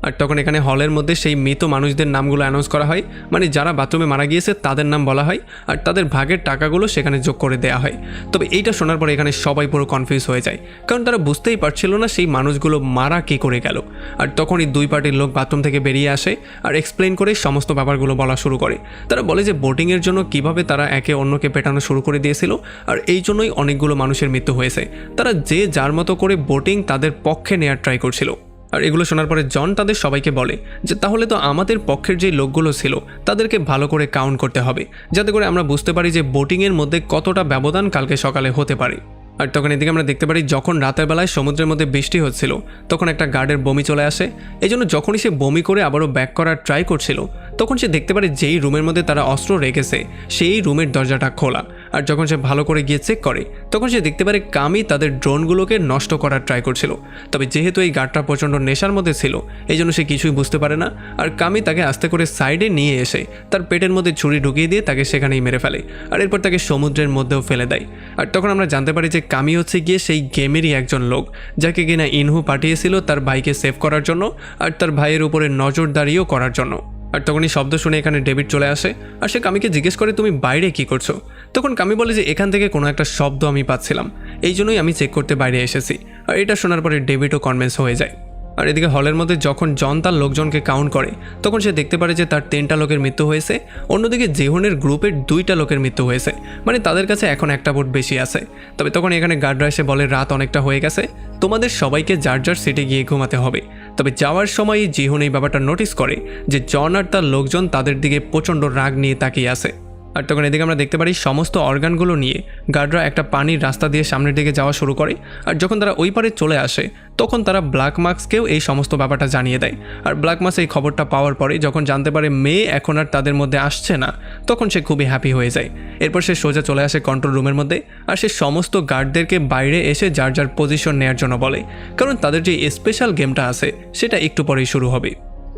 আর তখন এখানে হলের মধ্যে সেই মৃত মানুষদের নামগুলো অ্যানাউন্স করা হয়, মানে যারা বাথরুমে মারা গিয়েছে তাদের নাম বলা হয় আর তাদের ভাগের টাকাগুলো সেখানে যোগ করে দেওয়া হয়। তবে এইটা শোনার পরে এখানে সবাই পুরো কনফিউজ হয়ে যায়, কারণ তারা বুঝতেই পারছিল না সেই মানুষগুলো মারা কী করে গেল। আর তখনই দুই পার্টির লোক বাথরুম থেকে বেরিয়ে আসে আর এক্সপ্লেন করে সমস্ত ব্যাপারগুলো বলা শুরু করে। তারা বলে যে বোটিংয়ের জন্য কিভাবে তারা একে অন্যকে পেটানো শুরু করে দিয়েছিল, আর এই জন্যই অনেকগুলো মানুষের মৃত্যু হয়েছে। তারা যে যার মতো করে বোটিং তাদের পক্ষে নেওয়ার ট্রাই করছিল। আর এগুলো শোনার পরে জন তাদের সবাইকে বলে যে তাহলে তো আমাদের পক্ষের যে লোকগুলো ছিল তাদেরকে ভালো করে কাউন্ট করতে হবে, যাতে করে আমরা বুঝতে পারি যে বোটিংয়ের মধ্যে কতটা ব্যবধান কালকে সকালে হতে পারে। আর তখন এদিকে আমরা দেখতে পারি যখন রাতের বেলায় সমুদ্রের মধ্যে বৃষ্টি হচ্ছিল, তখন একটা গার্ডের বমি চলে আসে। এই জন্য যখনই সে বমি করে আবারও ব্যাক করার ট্রাই করছিল, তখন সে দেখতে পারে যেই রুমের মধ্যে তারা অস্ত্র রেখেছে সেই রুমের দরজাটা খোলা। আর যখন সে ভালো করে গিয়ে চেক করে, তখন সে দেখতে পারে কামি তাদের ড্রোনগুলোকে নষ্ট করার ট্রাই করছিল। তবে যেহেতু এই গার্ডটা প্রচণ্ড নেশার মধ্যে ছিল, এই জন্য সে কিছুই বুঝতে পারে না। আর কামি তাকে আস্তে করে সাইডে নিয়ে এসে তার পেটের মধ্যে ছুরি ঢুকিয়ে দিয়ে তাকে সেখানেই মেরে ফেলে, আর এরপর তাকে সমুদ্রের মধ্যেও ফেলে দেয়। আর তখন আমরা জানতে পারি যে কামি হচ্ছে গিয়ে সেই গেমেরই একজন লোক, যাকে কিনা ইনহু পাঠিয়েছিল তার ভাইকে সেভ করার জন্য আর তার ভাইয়ের উপরে নজরদারিও করার জন্য। আর তখনই শব্দ শুনে এখানে ডেভিড চলে আসে আর সে কামিকে জিজ্ঞেস করে তুমি বাইরে কি করছো। তখন কামি বলে যে এখান থেকে কোনো একটা শব্দ আমি পাচ্ছিলাম, এই জন্যই আমি চেক করতে বাইরে এসেছি। আর এটা শোনার পরে ডেভিডও কনভিন্স হয়ে যায়। আর এদিকে হলের মধ্যে যখন জন তার লোকজনকে কাউন্ট করে তখন সে দেখতে পারে যে তার 3টা লোকের মৃত্যু হয়েছে, অন্যদিকে জিহুনের গ্রুপের 2টা লোকের মৃত্যু হয়েছে, মানে তাদের কাছে এখন একটা ভোট বেশি আছে। তবে তখন এখানে গার্ডরা এসে বলে রাত অনেকটা হয়ে গেছে, তোমাদের সবাইকে যার যার সিটে গিয়ে ঘুমাতে হবে। তবে যাওয়ার সময় জিহুন এই ব্যাপারটা নোটিস করে যে জন আর তার লোকজন তাদের দিকে প্রচণ্ড রাগ নিয়ে তাকিয়ে আছে। আর তখন এদিকে আমরা দেখতে পারি সমস্ত অর্গানগুলো নিয়ে গার্ডরা একটা পানির রাস্তা দিয়ে সামনের দিকে যাওয়া শুরু করে। আর যখন তারা ওই পারে চলে আসে তখন তারা ব্ল্যাক মাস্ককেও এই সমস্ত ব্যাপারটা জানিয়ে দেয়। আর ব্ল্যাক মাস্ক এই খবরটা পাওয়ার পরে যখন জানতে পারে মেয়ে এখন আর তাদের মধ্যে আসছে না, তখন সে খুবই হ্যাপি হয়ে যায়। এরপর সে সোজা চলে আসে কন্ট্রোল রুমের মধ্যে, আর সে সমস্ত গার্ডদেরকে বাইরে এসে যার যার পজিশন নেওয়ার জন্য বলে, কারণ তাদের যে স্পেশাল গেমটা আছে সেটা একটু পরেই শুরু হবে।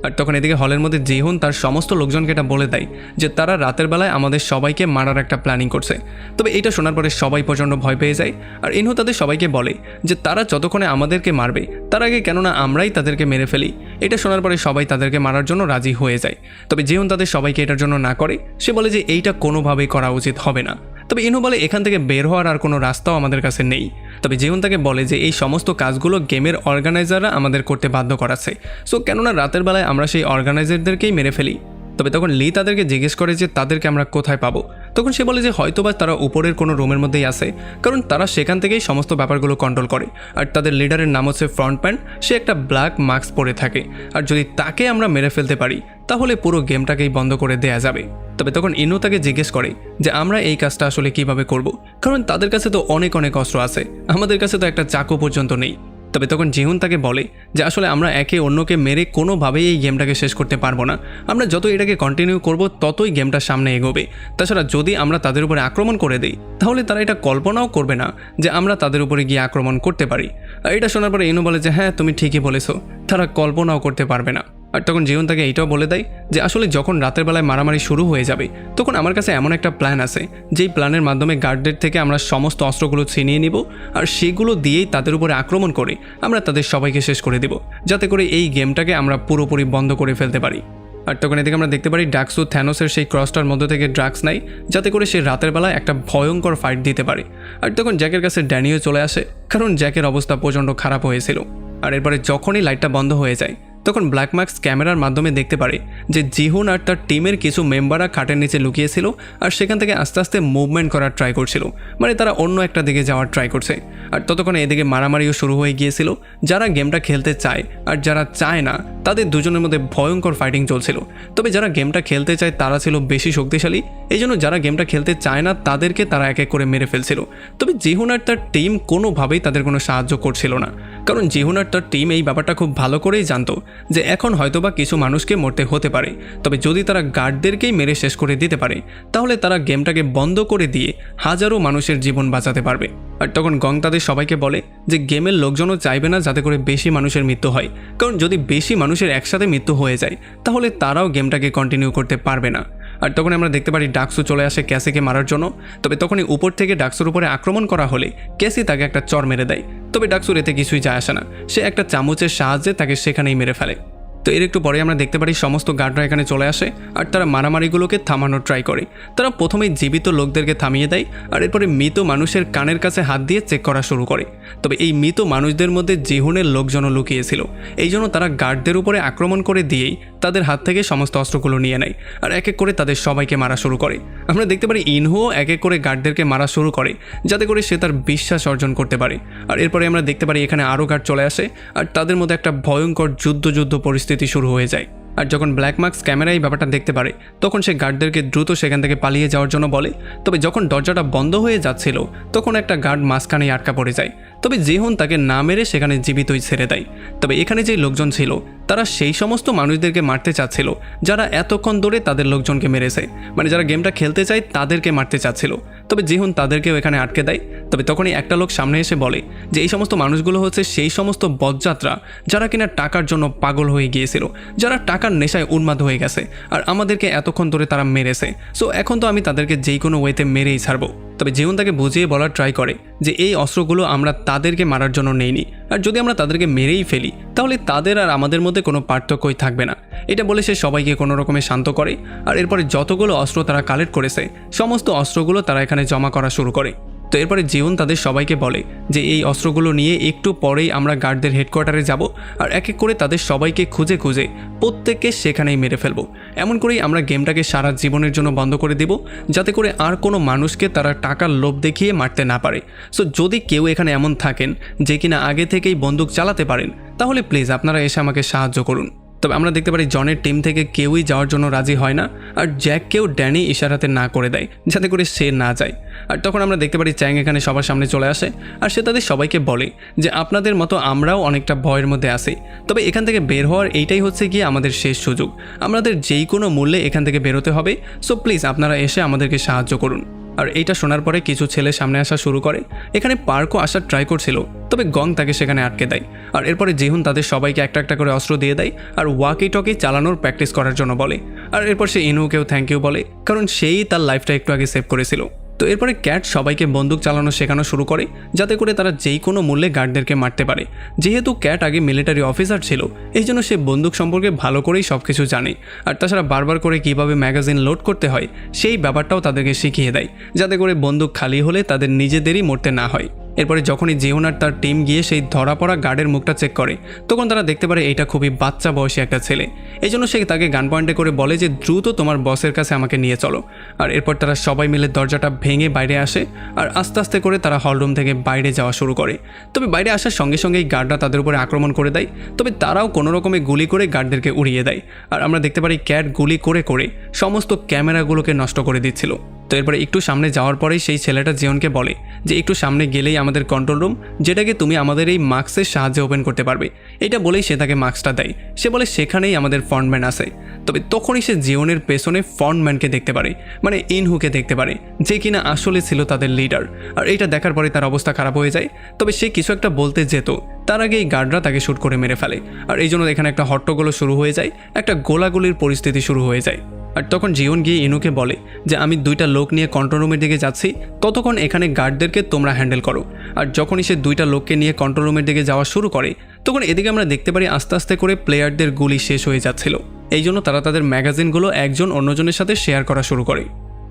আর তখন এদিকে হলের মধ্যে জিহুন তার সমস্ত লোকজনকে এটা বলে দেয় যে তারা রাতের বেলায় আমাদের সবাইকে মারার একটা প্ল্যানিং করছে। তবে এটা শোনার পরে সবাই প্রচণ্ড ভয় পেয়ে যায়। আর ইনহু তাদের সবাইকে বলে যে তারা যতক্ষণে আমাদেরকে মারবে তার আগে কেননা আমরাই তাদেরকে মেরে ফেলি। এটা শোনার পরে সবাই তাদেরকে মারার জন্য রাজি হয়ে যায়। তবে জিহুন তাদের সবাইকে এটার জন্য না করে, সে বলে যে এইটা কোনোভাবেই করা উচিত হবে না। তবে ইনহু বলে এখান থেকে বের হওয়ার আর কোনো রাস্তাও আমাদের কাছে নেই। তবে জিহুন তাকে বলে যে এই সমস্ত কাজগুলো গেমের অর্গানাইজাররা আমাদের করতে বাধ্য করাচ্ছে, সো কেননা রাতের বেলায় আমরা সেই অর্গানাইজারদেরকেই মেরে ফেলি। তবে তখন লি তাদেরকে জিজ্ঞেস করে যে তাদেরকে আমরা কোথায় পাবো। তখন সে বলে যে হয়তোবা তারা উপরের কোনো রুমের মধ্যেই আছে, কারণ তারা সেখান থেকেই সমস্ত ব্যাপারগুলো কন্ট্রোল করে। আর তাদের লিডারের নাম হচ্ছে ফ্রন্ট প্যান, সে একটা ব্ল্যাক মাস্ক পরে থাকে। আর যদি তাকে আমরা মেরে ফেলতে পারি তাহলে পুরো গেমটাকেই বন্ধ করে দেয়া যাবে। তবে তখন ইনু তাকে জিজ্ঞেস করে যে আমরা এই কাজটা আসলে কিভাবে করব, কারণ তাদের কাছে তো অনেক অস্ত্র আছে, আমাদের কাছে তো একটা চাকু পর্যন্ত নেই। তবে তখন জিহুন তাকে বলে যে আসলে আমরা একে অন্যকে মেরে কোনোভাবেই এই গেমটাকে শেষ করতে পারবো না, আমরা যত এটাকে কন্টিনিউ করব ততই গেমটা সামনে এগোবে। তাছাড়া যদি আমরা তাদের উপরে আক্রমণ করে দিই তাহলে তারা এটা কল্পনাও করবে না যে আমরা তাদের উপরে গিয়ে আক্রমণ করতে পারি। আর এটা শোনার পরে ইনু বলে যে হ্যাঁ তুমি ঠিকই বলেছো, তারা কল্পনাও করতে পারবে না। আর তখন জিহুন তাকে এইটাও বলে দেয় যে আসলে যখন রাতের বেলায় মারামারি শুরু হয়ে যাবে তখন আমার কাছে এমন একটা প্ল্যান আছে, যেই প্ল্যানের মাধ্যমে গার্ডদের থেকে আমরা সমস্ত অস্ত্রগুলো ছিনিয়ে নিব, আর সেগুলো দিয়েই তাদের উপরে আক্রমণ করে আমরা তাদের সবাইকে শেষ করে দেব, যাতে করে এই গেমটাকে আমরা পুরোপুরি বন্ধ করে ফেলতে পারি। আর তখন এদিকে আমরা দেখতে পারি ডাকসু থ্যানোসের সেই ক্রসটার মধ্যে থেকে ড্রাগস নেয়, যাতে করে সে রাতের বেলায় একটা ভয়ঙ্কর ফাইট দিতে পারে। আর তখন জ্যাকের কাছে ড্যানিও চলে আসে, কারণ জ্যাকের অবস্থা প্রচণ্ড খারাপ হয়েছিল। আর এরপরে যখনই লাইটটা বন্ধ হয়ে যায় তখন ব্ল্যাক মাস্ক ক্যামেরার মাধ্যমে দেখতে পারে যে জিহুন আর তার টিমের কিছু মেম্বাররা খাটের নিচে লুকিয়েছিল, আর সেখান থেকে আস্তে আস্তে মুভমেন্ট করার ট্রাই করছিল, মানে তারা অন্য একটা দিকে যাওয়ার ট্রাই করছে। আর ততক্ষণে এদিকে মারামারিও শুরু হয়ে গিয়েছিল। যারা গেমটা খেলতে চায় আর যারা চায় না তাদের দুজনের মধ্যে ভয়ঙ্কর ফাইটিং চলছিল। তবে যারা গেমটা খেলতে চায় তারা ছিল বেশি শক্তিশালী, এই জন্য যারা গেমটা খেলতে চায় না তাদেরকে তারা এক এক করে মেরে ফেলছিল। তবে জিহুন আর তার টিম কোনোভাবেই তাদের কোনো সাহায্য করছিল না, কারণ জিহুন আর তার টিম এই ব্যাপারটা খুব ভালো করেই জানতো যে এখন হয়তোবা কিছু মানুষকে মরতে হতে পারে, তবে যদি তারা গার্ডদেরকেই মেরে শেষ করে দিতে পারে তাহলে তারা গেমটাকে বন্ধ করে দিয়ে হাজারো মানুষের জীবন বাঁচাতে পারবে। আর তখন গং তাদের সবাইকে বলে যে গেমের লোকজনও চাইবে না যাতে করে বেশি মানুষের মৃত্যু হয়, কারণ যদি বেশি মানুষের একসাথে মৃত্যু হয়ে যায় তাহলে তারাও গেমটাকে কন্টিনিউ করতে পারবে না। আর তখন আমরা দেখতে পারি ডাকসু চলে আসে ক্যাসিকে মারার জন্য। তবে তখনই উপর থেকে ডাকসুর উপরে আক্রমণ করা হলে ক্যাসি তাকে একটা চর মেরে দেয়। তবে ডাকসুর এতে কিছুই যায় আসে না, সে একটা চামচের সাহায্যে তাকে সেখানেই মেরে ফেলে। তো এর একটু পরে আমরা দেখতে পারি সমস্ত গার্ডরা এখানে চলে আসে আর তারা মারামারিগুলোকে থামানোর ট্রাই করে। তারা প্রথমেই জীবিত লোকদেরকে থামিয়ে দেয়, আর এরপরে মৃত মানুষের কানের কাছে হাত দিয়ে চেক করা শুরু করে। তবে এই মৃত মানুষদের মধ্যে জিহুনের লোকজনও লুকিয়েছিল, এই জন্য তারা গার্ডদের উপরে আক্রমণ করে দিয়েই তাদের হাত থেকে সমস্ত অস্ত্রগুলো নিয়ে নেয় আর এক এক করে তাদের সবাইকে মারা শুরু করে। আমরা দেখতে পারি ইনহুও এক এক করে গার্ডদেরকে মারা শুরু করে, যাতে করে সে তার বিশ্বাস অর্জন করতে পারে। আর এরপরে আমরা দেখতে পারি এখানে আরও গার্ড চলে আসে আর তাদের মধ্যে একটা ভয়ঙ্কর যুদ্ধ পরিস্থিতি শুরু হয়ে যায়। আর যখন ব্ল্যাক মাস্ক ক্যামেরায় ব্যাপারটা দেখতে পারে তখন সে গার্ডদেরকে দ্রুত সেখান থেকে পালিয়ে যাওয়ার জন্য বলে। তবে যখন দরজাটা বন্ধ হয়ে যাচ্ছিল তখন একটা গার্ড মাঝখানেই আটকা পড়ে যায়। তবে জিহুন তাকে না মেরে সেখানে জীবিতই ছেড়ে দেয়। তবে এখানে যে লোকজন ছিল তারা সেই সমস্ত মানুষদেরকে মারতে চাচ্ছিল যারা এতক্ষণ ধরে তাদের লোকজনকে মেরেছে, মানে যারা গেমটা খেলতে চায় তাদেরকে মারতে চাচ্ছিল। তবে জিহুন তাদেরকেও এখানে আটকে দেয়। তবে তখনই একটা লোক সামনে এসে বলে যে এই সমস্ত মানুষগুলো হচ্ছে সেই সমস্ত বজ্জাতরা যারা কিনা টাকার জন্য পাগল হয়ে গিয়েছিল, যারা টাকার নেশায় উন্মাদ হয়ে গেছে, আর আমাদেরকে এতক্ষণ ধরে তারা মেরেছে। সো এখন তো আমি তাদেরকে যেই কোনো ওয়েতে মেরেই ছাড়বো। তবে জিহুন তাকে বুঝিয়ে বলার ট্রাই করে যে এই অস্ত্রগুলো আমরা তাদেরকে মারার জন্য নেইনি, আর যদি আমরা তাদেরকে মেরেই ফেলি তাহলে তাদের আর আমাদের মধ্যে কোনো পার্থক্যই থাকবে না। এটা বলে সে সবাইকে কোনো রকমে শান্ত করে। আর এরপরে যতগুলো অস্ত্র তারা কালেক্ট করেছে সমস্ত অস্ত্রগুলো তারা এখানে জমা করা শুরু করে। তো এরপরে জিওন তাদের সবাইকে বলে যে এই অস্ত্রগুলো নিয়ে একটু পরেই আমরা গার্ডদের হেডকোয়ার্টারে যাব আর এক এক করে তাদের সবাইকে খুঁজে খুঁজে প্রত্যেককে সেখানেই মেরে ফেলবো। এমন করেই আমরা গেমটাকে সারা জীবনের জন্য বন্ধ করে দেব, যাতে করে আর কোনো মানুষকে তারা টাকার লোভ দেখিয়ে মারতে না পারে। সো যদি কেউ এখানে এমন থাকেন যে কিনা আগে থেকেই বন্দুক চালাতে পারেন, তাহলে প্লিজ আপনারা এসে আমাকে সাহায্য করুন। তবে আমরা দেখতে পারি জনের টিম থেকে কেউই যাওয়ার জন্য রাজি হয় না, আর জ্যাককেও ড্যানি ইশারাতে না করে দেয় যাতে করে সে না যায়। আর তখন আমরা দেখতে পারি চ্যাং এখানে সবার সামনে চলে আসে আর সে তাদের সবাইকে বলে যে আপনাদের মতো আমরাও অনেকটা ভয়ের মধ্যে আছি, তবে এখান থেকে বের হওয়ার এইটাই হচ্ছে গিয়ে আমাদের শেষ সুযোগ। আমাদের যেই কোনো মূল্যে এখান থেকে বেরোতে হবে, সো প্লিজ আপনারা এসে আমাদেরকে সাহায্য করুন। আর এইটা শোনার পরে কিছু ছেলে সামনে আসা শুরু করে। এখানে পার্কও আসার ট্রাই করছিল, তবে গং তাকে সেখানে আটকে দেয়। আর এরপরে জিহুন তাদের সবাইকে একটা একটা করে অস্ত্র দিয়ে দেয় আর ওয়াকি টকি চালানোর প্র্যাকটিস করার জন্য বলে। আর এরপর সে ইনুকেও থ্যাংক ইউ বলে, কারণ সেই তার লাইফটা একটু আগে সেভ করেছিল। তো এরপরে ক্যাট সবাইকে বন্দুক চালানো শেখানো শুরু করে, যাতে করে তারা যেই কোনো মূল্যে গার্ডদেরকে মারতে পারে। যেহেতু ক্যাট আগে মিলিটারি অফিসার ছিল, এই জন্য সে বন্দুক সম্পর্কে ভালো করেই সব কিছু জানে। আর তাছাড়া বারবার করে কিভাবে ম্যাগাজিন লোড করতে হয় সেই ব্যাপারটাও তাদেরকে শিখিয়ে দেয়, যাতে করে বন্দুক খালি হলে তাদের নিজেদেরই মরতে না হয়। এরপরে যখনই জিহুন আর তার টিম গিয়ে সেই ধরা পড়া গার্ডের মুখটা চেক করে, তখন তারা দেখতে পারে এইটা খুবই বাচ্চা বয়সী একটা ছেলে। এই জন্য সে তাকে গান পয়েন্টে করে বলে যে দ্রুত তোমার বসের কাছে আমাকে নিয়ে চলো। আর এরপর তারা সবাই মিলে দরজাটা ভেঙে বাইরে আসে আর আস্তে আস্তে করে তারা হলরুম থেকে বাইরে যাওয়া শুরু করে। তবে বাইরে আসার সঙ্গে সঙ্গেই গার্ডরা তাদের উপরে আক্রমণ করে দেয়, তবে তারাও কোনো রকমে গুলি করে গার্ডদেরকে উড়িয়ে দেয়। আর আমরা দেখতে পারি ক্যাট গুলি করে করে সমস্ত ক্যামেরাগুলোকে নষ্ট করে দিচ্ছিল। তো এরপরে একটু সামনে যাওয়ার পরেই সেই ছেলেটা জিওনকে বলে যে একটু সামনে গেলেই আমাদের কন্ট্রোল রুম, যেটাকে তুমি আমাদের এই মাস্কের সাহায্যে ওপেন করতে পারবে। এটা বলেই সে তাকে মাস্কটা দেয়। সে বলে সেখানেই আমাদের ফ্রন্টম্যান আছে। তবে তখনই সে জিওনের পেছনে ফ্রন্টম্যানকে দেখতে পারে, মানে ইনহুকে দেখতে পারে, যে কিনা আসলে ছিল তাদের লিডার। আর এটা দেখার পরে তার অবস্থা খারাপ হয়ে যায়। তবে সে কিছু একটা বলতে যেত, তার আগে এই গার্ডরা তাকে শ্যুট করে মেরে ফেলে। আর এই জন্য এখানে একটা হট্টগোল শুরু হয়ে যায়, একটা গোলাগুলির পরিস্থিতি শুরু হয়ে যায়। আর তখন জিওন গিয়ে ইনুকে বলে যে আমি 2টা লোক নিয়ে কন্ট্রোল রুমের দিকে যাচ্ছি, ততক্ষণ এখানে গার্ডদেরকে তোমরা হ্যান্ডেল করো। আর যখনই সে 2টা লোককে নিয়ে কন্ট্রোল রুমের দিকে যাওয়া শুরু করে, তখন এদিকে আমরা দেখতে পারি আস্তে আস্তে করে প্লেয়ারদের গুলি শেষ হয়ে যাচ্ছিল। এই জন্য তারা তাদের ম্যাগাজিনগুলো একজন অন্যজনের সাথে শেয়ার করা শুরু করে।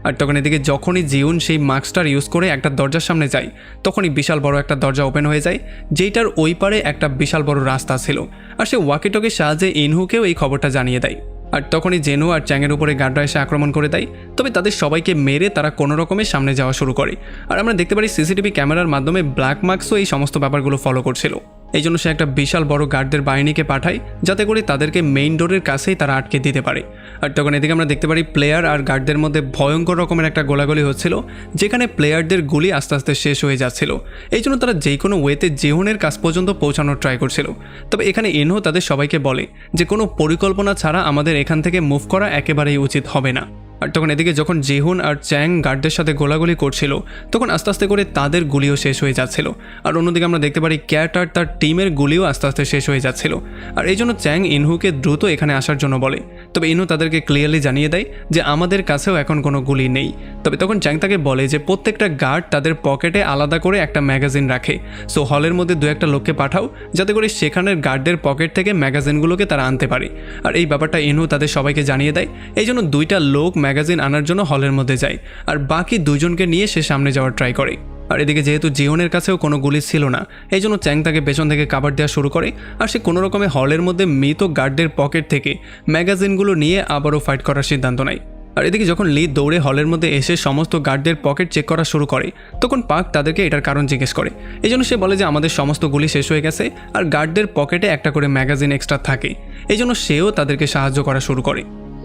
আর তখন এদিকে যখনই জিউন সেই মাস্কটার ইউজ করে একটা দরজার সামনে যায়, তখনই বিশাল বড় একটা দরজা ওপেন হয়ে যায়, যেটার ওই পারে একটা বিশাল বড় রাস্তা ছিল। আর সে ওয়াকিটকির সাহায্যে ইনহুকেও এই খবরটা জানিয়ে দেয়। আর তখনই জেনু আর চ্যাংয়ের উপরে গার্ডরা এসে আক্রমণ করে দেয়। তবে তাদের সবাইকে মেরে তারা কোনো রকমের সামনে যাওয়া শুরু করে। আর আমরা দেখতে পারি সিসিটিভি ক্যামেরার মাধ্যমে ব্ল্যাক মার্কসও এই সমস্ত ব্যাপারগুলো ফলো করছিল। এই জন্য সে একটা বিশাল বড় গার্ডদের বাহিনীকে পাঠায়, যাতে করে তাদেরকে মেইন ডোরের কাছেই তারা আটকে দিতে পারে। আর তখন এদিকে আমরা দেখতে পারি প্লেয়ার আর গার্ডদের মধ্যে ভয়ঙ্কর রকমের একটা গোলাগুলি হচ্ছিল, যেখানে প্লেয়ারদের গুলি আস্তে আস্তে শেষ হয়ে যাচ্ছিল। এই জন্য তারা যে কোনো ওয়েতে জিহুনের কাছ পর্যন্ত পৌঁছানোর ট্রাই করছিল। তবে এখানে ইনহো তাদের সবাইকে বলে যে কোনো পরিকল্পনা ছাড়া আমাদের এখান থেকে মুভ করা একেবারেই উচিত হবে না। আর তখন এদিকে যখন জিহুন আর চ্যাং গার্ডদের সাথে গোলাগুলি করছিল, তখন আস্তে আস্তে করে তাদের গুলিও শেষ হয়ে যাচ্ছিল। আর অন্যদিকে আমরা দেখতে পারি ক্যাট আর তার টিমের গুলিও আস্তে আস্তে শেষ হয়ে যাচ্ছিল। আর এই জন্য চ্যাং ইনহুকে দ্রুত এখানে আসার জন্য বলে। তবে ইনহু তাদেরকে ক্লিয়ারলি জানিয়ে দেয় যে আমাদের কাছেও এখন কোনো গুলি নেই। তবে তখন চ্যাং তাকে বলে যে প্রত্যেকটা গার্ড তাদের পকেটে আলাদা করে একটা ম্যাগাজিন রাখে, সো হলের মধ্যে 2-1টা লোককে পাঠাও, যাতে করে সেখানের গার্ডদের পকেট থেকে ম্যাগাজিনগুলোকে তারা আনতে পারে। আর এই ব্যাপারটা ইনহু তাদের সবাইকে জানিয়ে দেয়। এই জন্য 2টা লোক ম্যাগাজিন আনার জন্য হলের মধ্যে যায়, আর বাকি 2জনকে নিয়ে সে সামনে যাওয়ার ট্রাই করে। আর এদিকে যেহেতু জিওনের কাছেও কোনো গুলি ছিল না, এই জন্য চ্যাং তাকে পেছন থেকে কাভার দেওয়া শুরু করে। আর সে কোনো রকমে হলের মধ্যে মৃত গার্ডদের পকেট থেকে ম্যাগাজিনগুলো নিয়ে আবারও ফাইট করার সিদ্ধান্ত নেয়। আর এদিকে যখন লি দৌড়ে হলের মধ্যে এসে সমস্ত গার্ডদের পকেট চেক করা শুরু করে, তখন পার্ক তাদেরকে এটার কারণ জিজ্ঞেস করে। এই জন্য সে বলে যে আমাদের সমস্ত গুলি শেষ হয়ে গেছে, আর গার্ডদের পকেটে একটা করে ম্যাগাজিন এক্সট্রা থাকে। এই জন্য সেও তাদেরকে সাহায্য করা শুরু করে।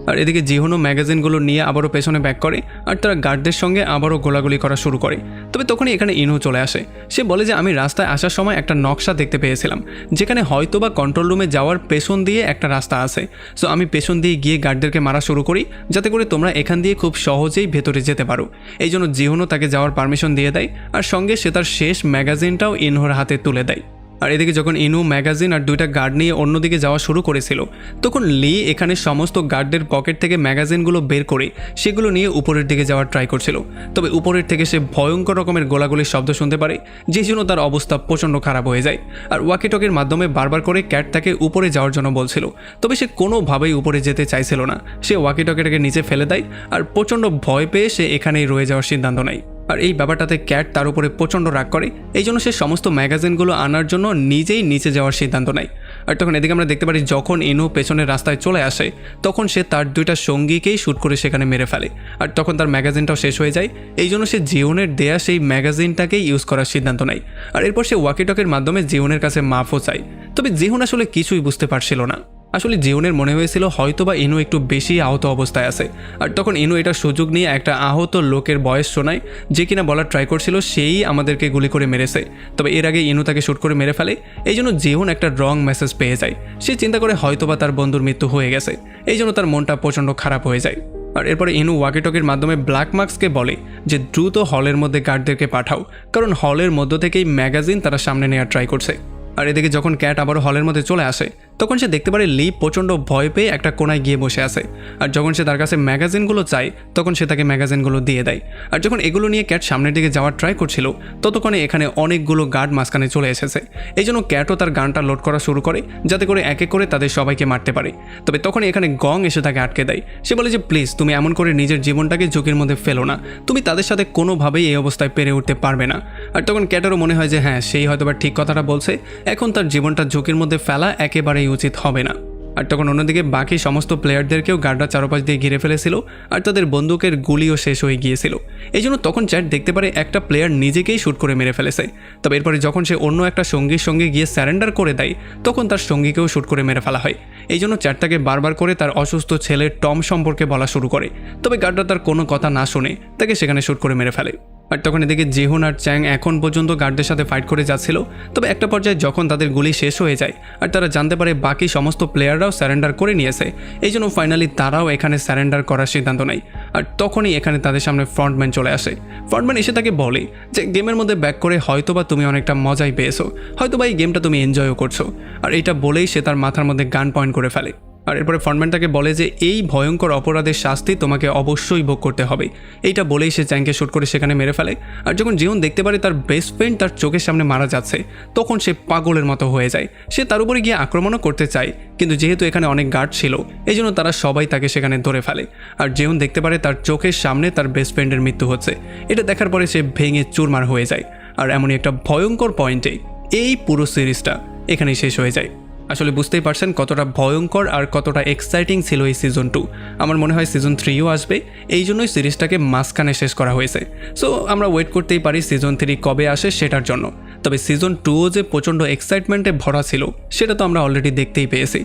আর এদিকে জিহুনও ম্যাগাজিনগুলো নিয়ে আবারও পেছনে ব্যাক করে, আর তারা গার্ডদের সঙ্গে আবারও গোলাগুলি করা শুরু করে। তবে তখনই এখানে ইনহু চলে আসে। সে বলে যে আমি রাস্তায় আসার সময় একটা নকশা দেখতে পেয়েছিলাম, যেখানে হয়তোবা কন্ট্রোল রুমে যাওয়ার পেছন দিয়ে একটা রাস্তা আছে। সো আমি পেছন দিয়ে গিয়ে গার্ডদেরকে মারা শুরু করি, যাতে করে তোমরা এখান দিয়ে খুব সহজেই ভেতরে যেতে পারো। এই জন্য জিহুনও তাকে যাওয়ার পারমিশন দিয়ে দেয়, আর সঙ্গে সে তার শেষ ম্যাগাজিনটাও ইনহুর হাতে তুলে দেয়। আর এদিকে যখন ইনু ম্যাগাজিন আর 2টা গার্ড নিয়ে অন্যদিকে যাওয়া শুরু করেছিল, তখন লি এখানে সমস্ত গার্ডদের পকেট থেকে ম্যাগাজিনগুলো বের করে সেগুলো নিয়ে উপরের দিকে যাওয়ার ট্রাই করছিল। তবে উপরের থেকে সে ভয়ঙ্কর রকমের গোলাগুলির শব্দ শুনতে পারে, যে জন্য তার অবস্থা প্রচণ্ড খারাপ হয়ে যায়। আর ওয়াকিটকির মাধ্যমে বারবার করে ক্যাট তাকে উপরে যাওয়ার জন্য বলছিল, তবে সে কোনোভাবেই উপরে যেতে চাইছিল না। সে ওয়াকিটকিটাকে নিচে ফেলে দেয়, আর প্রচণ্ড ভয় পেয়ে সে এখানেই রয়ে যাওয়ার সিদ্ধান্ত নেয়। আর এই ব্যাপারটাতে ক্যাট তার উপরে প্রচণ্ড রাগ করে, এই জন্য সে সমস্ত ম্যাগাজিনগুলো আনার জন্য নিজেই নিচে যাওয়ার সিদ্ধান্ত নেয়। আর তখন এদিকে আমরা দেখতে পারি যখন ইনু পেছনের রাস্তায় চলে আসে তখন সে তার দুইটা সঙ্গীকেই শ্যুট করে সেখানে মেরে ফেলে। আর তখন তার ম্যাগাজিনটাও শেষ হয়ে যায়, এই জন্য সে জিওনের দেয়া সেই ম্যাগাজিনটাকেই ইউজ করার সিদ্ধান্ত নেয়। আর এরপর সে ওয়াকিটকের মাধ্যমে জিওনের কাছে মাফও চায়। তবে জিওন আসলে কিছুই বুঝতে পারছিল না। আসলে জিওনের মনে হয়েছিল হয়তোবা ইনু একটু বেশি আহত অবস্থায় আছে। আর তখন ইনু এটা সুযোগ নিয়ে একটা আহত লোকের বয়স শোনায়, যে কিনা বলার ট্রাই করছিল সেই আমাদেরকে গুলি করে মেরেছে। তবে এর আগে ইনু তাকে শ্যুট করে মেরে ফেলে, এই জন্য জিওন একটা রং মেসেজ পেয়ে যায়। সে চিন্তা করে হয়তোবা তার বন্ধুর মৃত্যু হয়ে গেছে, এই জন্য তার মনটা প্রচণ্ড খারাপ হয়ে যায়। আর এরপরে ইনু ওয়াকিটকির মাধ্যমে ব্ল্যাক মার্কসকে বলে যে দ্রুত হলের মধ্যে গার্ডদেরকে পাঠাও, কারণ হলের মধ্য থেকেই ম্যাগাজিন তারা সামনে নেওয়ার ট্রাই করছে। আর এদিকে যখন ক্যাট আবারও হলের মধ্যে চলে আসে তখন সে দেখতে পারে লি প্রচণ্ড ভয় পেয়ে একটা কোনায় গিয়ে বসে আছে। আর যখন সে তার কাছে ম্যাগাজিনগুলো চায় তখন সে তাকে ম্যাগাজিনগুলো দিয়ে দেয়। আর যখন এগুলো নিয়ে ক্যাট সামনের দিকে যাওয়ার ট্রাই করছিল ততক্ষণে এখানে অনেকগুলো গার্ড মাঝখানে চলে এসেছে। এই জন্য ক্যাটও তার গানটা লোড করা শুরু করে যাতে করে এক এক করে তাদের সবাইকে মারতে পারে। তবে তখন এখানে গং এসে তাকে আটকে দেয়। সে বলে যে প্লিজ তুমি এমন করে নিজের জীবনটাকে ঝুঁকির মধ্যে ফেলো না, তুমি তাদের সাথে কোনোভাবেই এই অবস্থায় পেরে উঠতে পারবে না। আর তখন ক্যাটেরও মনে হয় যে হ্যাঁ, সেই হয়তোবা ঠিক কথাটা বলছে, এখন তার জীবনটা ঝুঁকির মধ্যে ফেলা একেবারেই উচিত হবে না। আর তখন অন্যদিকে বাকি সমস্ত প্লেয়ারদেরকেও গার্ডরা চারপাশ দিয়ে ঘিরে ফেলেছিল আর তাদের বন্দুকের গুলিও শেষ হয়ে গিয়েছিল। এই জন্য তখন চ্যাট দেখতে পারে একটা প্লেয়ার নিজেকেই শ্যুট করে মেরে ফেলেছে। তবে এরপরে যখন সে অন্য একটা সঙ্গীর সঙ্গে গিয়ে স্যারেন্ডার করে দেয় তখন তার সঙ্গীকেও শ্যুট করে মেরে ফেলা হয়। এই জন্য চ্যাট তাকে বারবার করে তার অসুস্থ ছেলে টম সম্পর্কে বলা শুরু করে। তবে গার্ডরা তার কোনো কথা না শুনে তাকে সেখানে শ্যুট করে মেরে ফেলে। আর তখন এদিকে জিহুন আর চ্যাং এখন পর্যন্ত গার্ডদের সাথে ফাইট করে যাচ্ছিল। তবে একটা পর্যায়ে যখন তাদের গুলি শেষ হয়ে যায় আর তারা জানতে পারে বাকি সমস্ত প্লেয়াররাও স্যারেন্ডার করে নিয়েছে, এই জন্য ফাইনালি তারাও এখানে স্যারেন্ডার করার সিদ্ধান্ত নেয়। আর তখনই এখানে তাদের সামনে ফ্রন্টম্যান চলে আসে। ফ্রন্টম্যান এসে তাকে বলে যে গেমের মধ্যে ব্যাক করে হয়তোবা তুমি অনেকটা মজাই পেয়েছো, হয়তোবা এই গেমটা তুমি এনজয়ও করছো। আর এইটা বলেই সে তার মাথার মধ্যে গান পয়েন্ট করে ফেলে। আর এরপরে ফ্রন্টম্যান তাকে বলে যে এই ভয়ঙ্কর অপরাধের শাস্তি তোমাকে অবশ্যই ভোগ করতে হবে। এইটা বলেই সে চ্যাংকে শ্যুট করে সেখানে মেরে ফেলে। আর যখন জিওন দেখতে পারে তার বেস্ট ফ্রেন্ড তার চোখের সামনে মারা যাচ্ছে তখন সে পাগলের মতো হয়ে যায়। সে তার উপরে গিয়ে আক্রমণও করতে চায়, কিন্তু যেহেতু এখানে অনেক গার্ড ছিল এই জন্য তারা সবাই তাকে সেখানে ধরে ফেলে। আর জিওন দেখতে পারে তার চোখের সামনে তার বেস্ট ফ্রেন্ডের মৃত্যু হচ্ছে। এটা দেখার পরে সে ভেঙে চুরমার হয়ে যায়। আর এমনই একটা ভয়ঙ্কর পয়েন্টে এই পুরো সিরিজটা এখানেই শেষ হয়ে যায়। আসলে বুঝতেই পারছেন কতটা ভয়ঙ্কর আর কতটা এক্সাইটিং ছিল এই সিজন 2। আমার মনে হয় সিজন 3ও আসবে, এই জন্যই সিরিজটাকে মাঝখানে শেষ করা হয়েছে। সো আমরা ওয়েট করতেই পারি সিজন 3 কবে আসে সেটার জন্য। তবে সিজন 2ও যে প্রচণ্ড এক্সাইটমেন্টে ভরা ছিল সেটা তো আমরা অলরেডি দেখতেই পেয়েছি।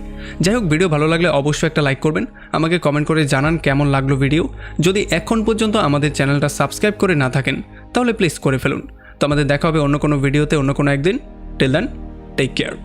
যাই হোক, ভিডিও ভালো লাগলে অবশ্যই একটা লাইক করবেন, আমাকে কমেন্ট করে জানান কেমন লাগলো ভিডিও। যদি এখন পর্যন্ত আমাদের চ্যানেলটা সাবস্ক্রাইব করে না থাকেন তাহলে প্লিজ করে ফেলুন। তো আমাদের দেখা হবে অন্য কোনো ভিডিওতে অন্য কোনো একদিন। Till then, take care.